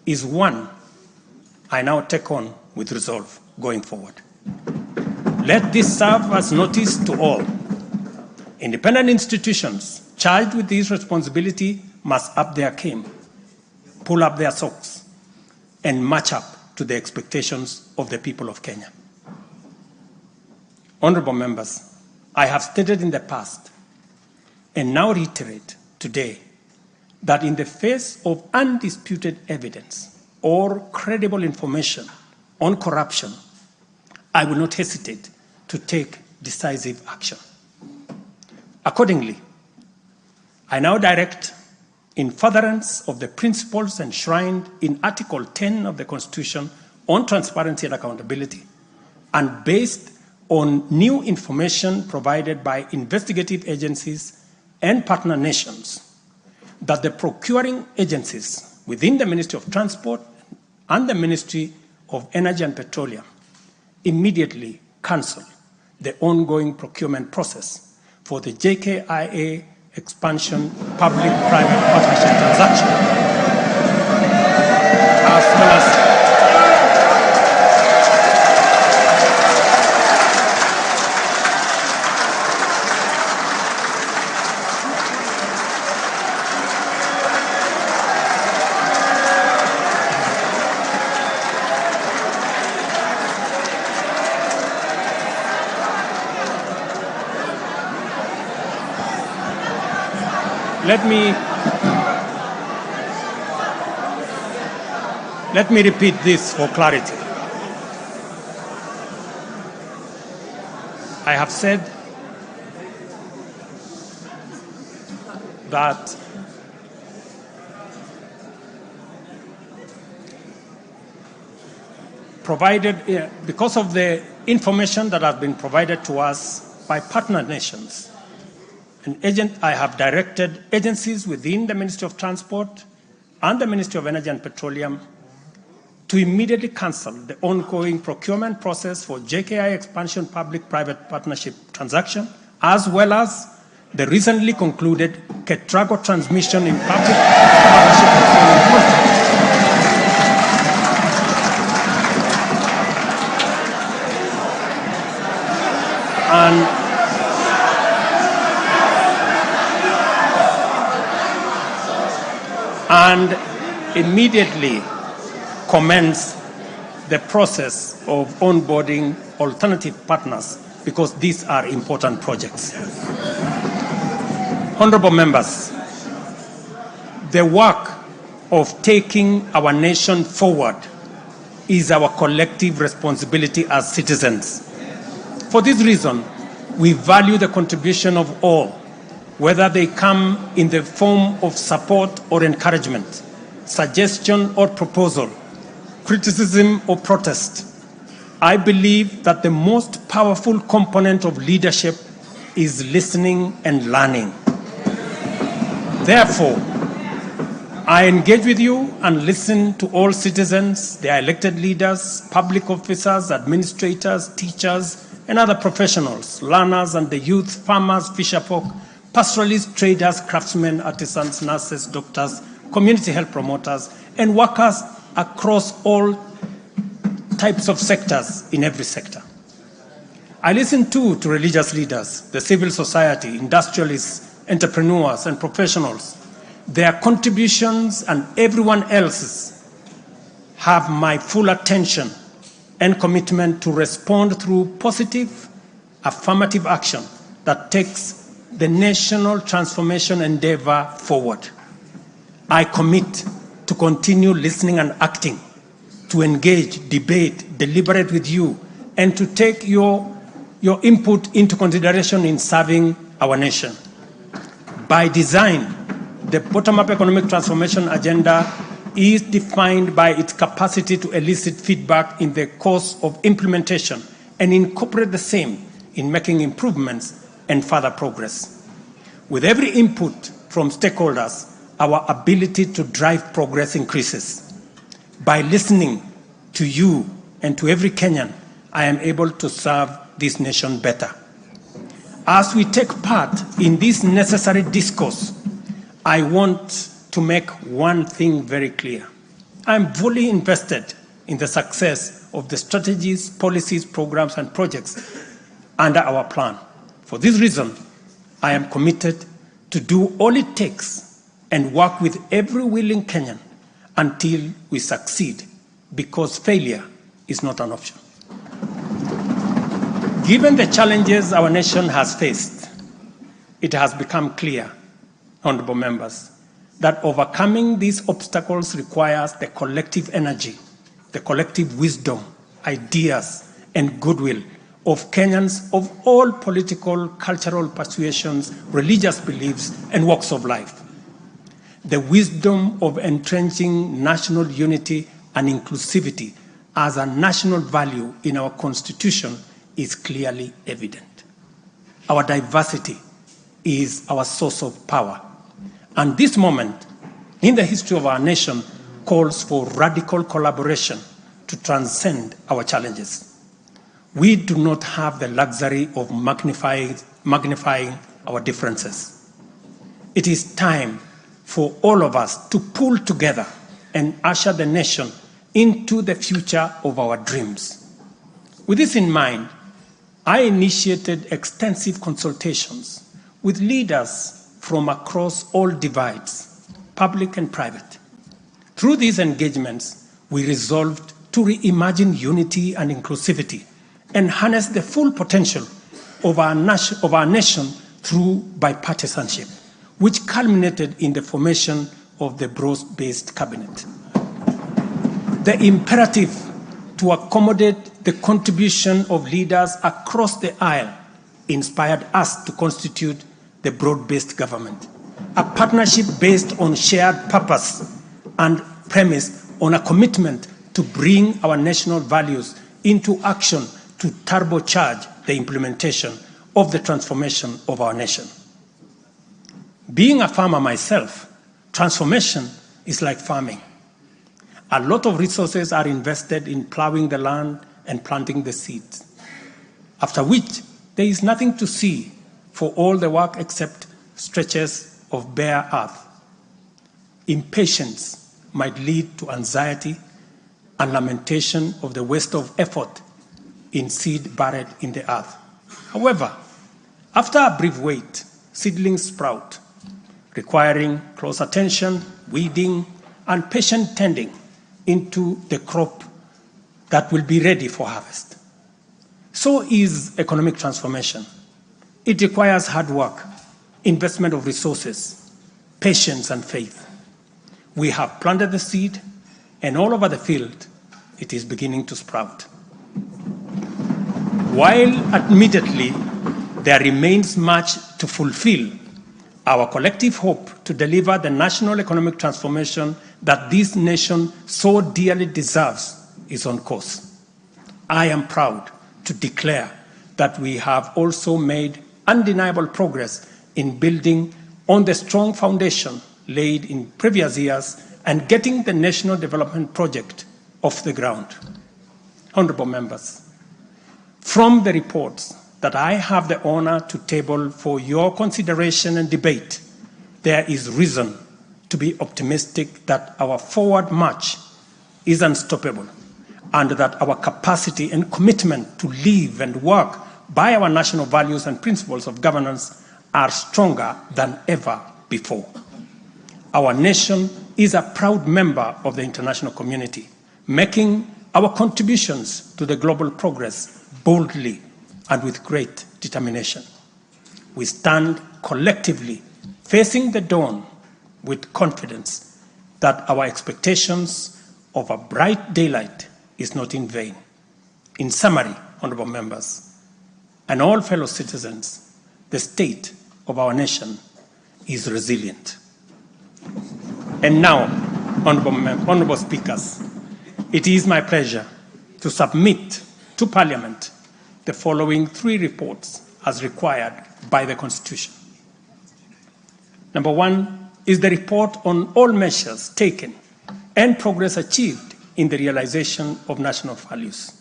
is one I now take on with resolve going forward. Let this serve as notice to all. Independent institutions charged with this responsibility must up their game, pull up their socks, and match up to the expectations of the people of Kenya. Honorable members, I have stated in the past and now reiterate today that in the face of undisputed evidence or credible information on corruption, I will not hesitate to take decisive action. Accordingly, I now direct, in furtherance of the principles enshrined in Article 10 of the Constitution on transparency and accountability, and based on new information provided by investigative agencies and partner nations, that the procuring agencies within the Ministry of Transport and the Ministry of Energy and Petroleum immediately cancel the ongoing procurement process for the JKIA expansion public-private partnership transaction, as well as Let me repeat this for clarity. I have said that because of the information that has been provided to us by partner nations, I have directed agencies within the Ministry of Transport and the Ministry of Energy and Petroleum to immediately cancel the ongoing procurement process for JKI expansion public-private partnership transaction, as well as the recently concluded Ketrago transmission in public partnership procurement contract. And immediately commence the process of onboarding alternative partners because these are important projects. Honorable members, the work of taking our nation forward is our collective responsibility as citizens. For this reason, we value the contribution of all, whether they come in the form of support or encouragement, suggestion or proposal, criticism or protest. I believe that the most powerful component of leadership is listening and learning. Therefore, I engage with you and listen to all citizens, their elected leaders, public officers, administrators, teachers, and other professionals, learners and the youth, farmers, fisherfolk, pastoralists, traders, craftsmen, artisans, nurses, doctors, community health promoters, and workers across all types of sectors in every sector. I listen too to religious leaders, the civil society, industrialists, entrepreneurs, and professionals. Their contributions and everyone else's have my full attention and commitment to respond through positive, affirmative action that takes the national transformation endeavor forward. I commit to continue listening and acting, to engage, debate, deliberate with you, and to take your input into consideration in serving our nation. By design, the bottom-up economic transformation agenda is defined by its capacity to elicit feedback in the course of implementation and incorporate the same in making improvements and further progress. With every input from stakeholders, our ability to drive progress increases. By listening to you and to every Kenyan, I am able to serve this nation better. As we take part in this necessary discourse, I want to make one thing very clear. I am fully invested in the success of the strategies, policies, programs, and projects under our plan. For this reason, I am committed to do all it takes and work with every willing Kenyan until we succeed, because failure is not an option. Given the challenges our nation has faced, it has become clear, honorable members, that overcoming these obstacles requires the collective energy, the collective wisdom, ideas, and goodwill of Kenyans of all political, cultural persuasions, religious beliefs, and walks of life. The wisdom of entrenching national unity and inclusivity as a national value in our Constitution is clearly evident. Our diversity is our source of power. And this moment in the history of our nation calls for radical collaboration to transcend our challenges. We do not have the luxury of magnifying our differences. It is time for all of us to pull together and usher the nation into the future of our dreams. With this in mind, I initiated extensive consultations with leaders from across all divides, public and private. Through these engagements, we resolved to reimagine unity and inclusivity and harness the full potential of our nation through bipartisanship, which culminated in the formation of the broad-based cabinet. The imperative to accommodate the contribution of leaders across the aisle inspired us to constitute the broad-based government, a partnership based on shared purpose and premise on a commitment to bring our national values into action to turbocharge the implementation of the transformation of our nation. Being a farmer myself, transformation is like farming. A lot of resources are invested in plowing the land and planting the seeds, after which there is nothing to see for all the work except stretches of bare earth. Impatience might lead to anxiety and lamentation of the waste of effort in seed buried in the earth. However, after a brief wait, seedlings sprout, requiring close attention, weeding, and patient tending into the crop that will be ready for harvest. So is economic transformation. It requires hard work, investment of resources, patience, and faith. We have planted the seed, and all over the field, it is beginning to sprout. While admittedly there remains much to fulfill, our collective hope to deliver the national economic transformation that this nation so dearly deserves is on course. I am proud to declare that we have also made undeniable progress in building on the strong foundation laid in previous years and getting the national development project off the ground. Honorable members, from the reports that I have the honor to table for your consideration and debate, there is reason to be optimistic that our forward march is unstoppable and that our capacity and commitment to live and work by our national values and principles of governance are stronger than ever before. Our nation is a proud member of the international community, making our contributions to the global progress boldly and with great determination. We stand collectively facing the dawn with confidence that our expectations of a bright daylight is not in vain. In summary, honorable members, and all fellow citizens, the state of our nation is resilient. And now, honorable speakers, it is my pleasure to submit to Parliament the following 3 reports as required by the Constitution. Number 1 is the report on all measures taken and progress achieved in the realization of national values.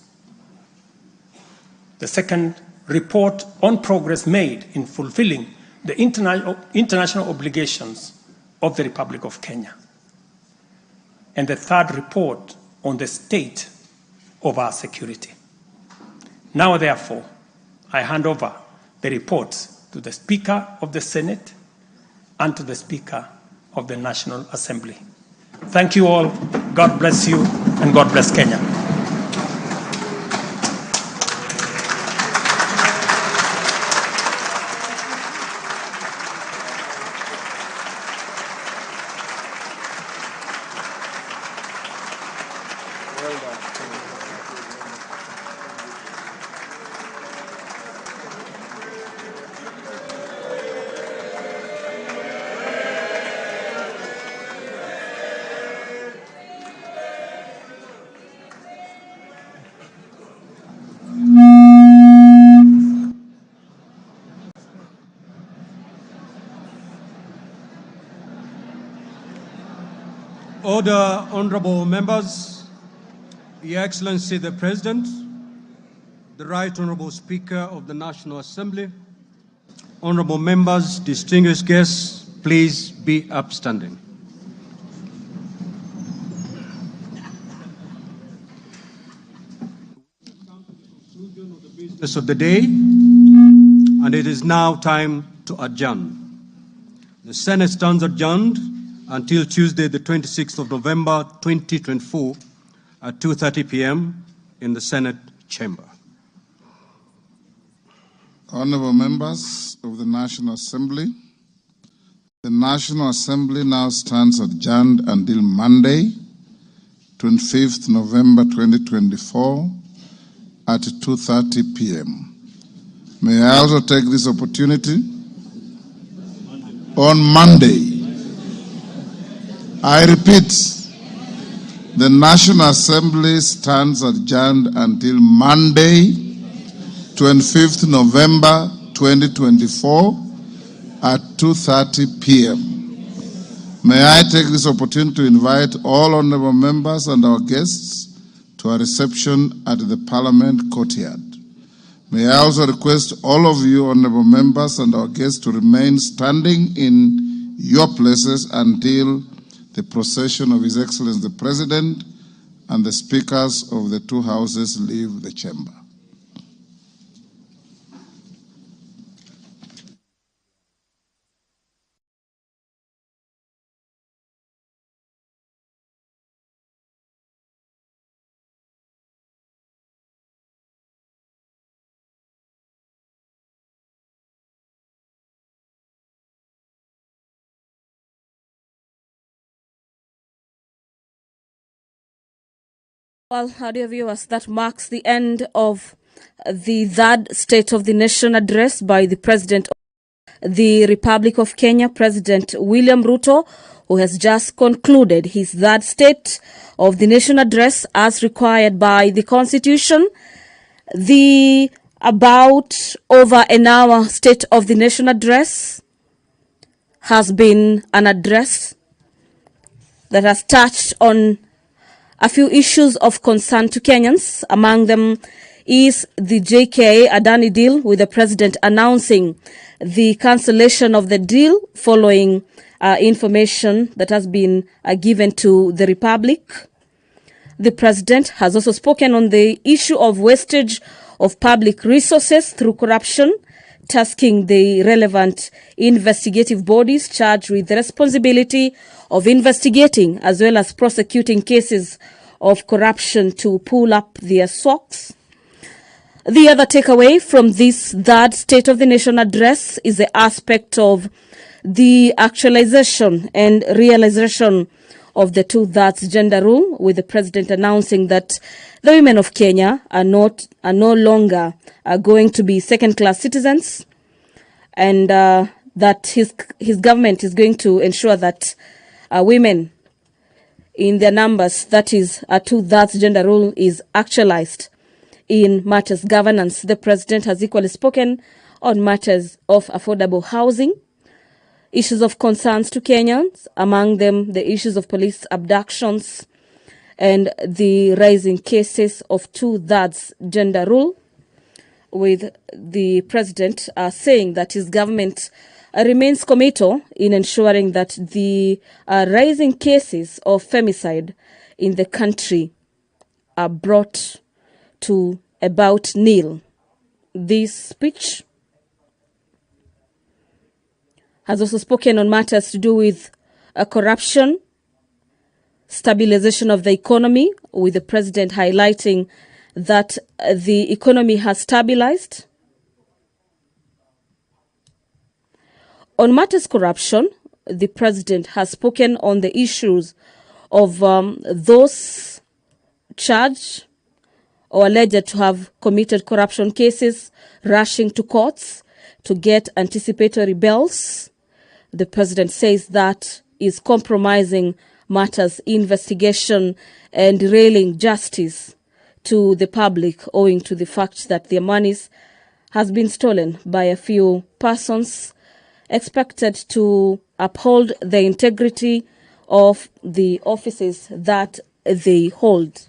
The second, report on progress made in fulfilling the international obligations of the Republic of Kenya. And the third, report on the state of our security. Now, therefore, I hand over the reports to the Speaker of the Senate and to the Speaker of the National Assembly. Thank you all. God bless you, and God bless Kenya. Order, honorable members, Your Excellency the President, the Right Honorable Speaker of the National Assembly, honorable members, distinguished guests, please be upstanding. Business of the day, and it is now time to adjourn. The Senate stands adjourned until Tuesday, the 26th of November, 2024, at 2:30 p.m. in the Senate chamber. Honorable members of the National Assembly, the National Assembly now stands adjourned until Monday, 25th November 2024, at 2:30 p.m. May I also take this opportunity on Monday. I repeat, the National Assembly stands adjourned until Monday, 25th November 2024 at 2:30 p.m. May I take this opportunity to invite all honorable members and our guests to a reception at the Parliament courtyard. May I also request all of you honorable members and our guests to remain standing in your places until the procession of His Excellency the President and the speakers of the 2 houses leave the chamber. Well, dear viewers, that marks the end of the third State of the Nation address by the President of the Republic of Kenya, President William Ruto, who has just concluded his third State of the Nation address as required by the Constitution. The about over an hour State of the Nation address has been an address that has touched on a few issues of concern to Kenyans. Among them is the JKA Adani deal, with the president announcing the cancellation of the deal following information that has been given to the Republic. The president has also spoken on the issue of wastage of public resources through corruption, tasking the relevant investigative bodies charged with the responsibility of investigating as well as prosecuting cases of corruption to pull up their socks. The other takeaway from this third State of the Nation address is the aspect of the actualization and realization of the 2/3 gender rule, with the president announcing that the women of Kenya are no longer going to be second-class citizens, and that his government is going to ensure that women in their numbers, that is a 2/3 gender rule, is actualized in matters governance. The president has equally spoken on matters of affordable housing, issues of concerns to Kenyans, among them the issues of police abductions and the rising cases of 2/3 gender rule, with the president saying that his government remains committed in ensuring that the rising cases of femicide in the country are brought to about nil. This speech has also spoken on matters to do with corruption, stabilization of the economy, with the president highlighting that the economy has stabilized. On matters corruption, the president has spoken on the issues of those charged or alleged to have committed corruption cases rushing to courts to get anticipatory bails. The president says that is compromising matters investigation and derailing justice to the public, owing to the fact that their monies has been stolen by a few persons expected to uphold the integrity of the offices that they hold.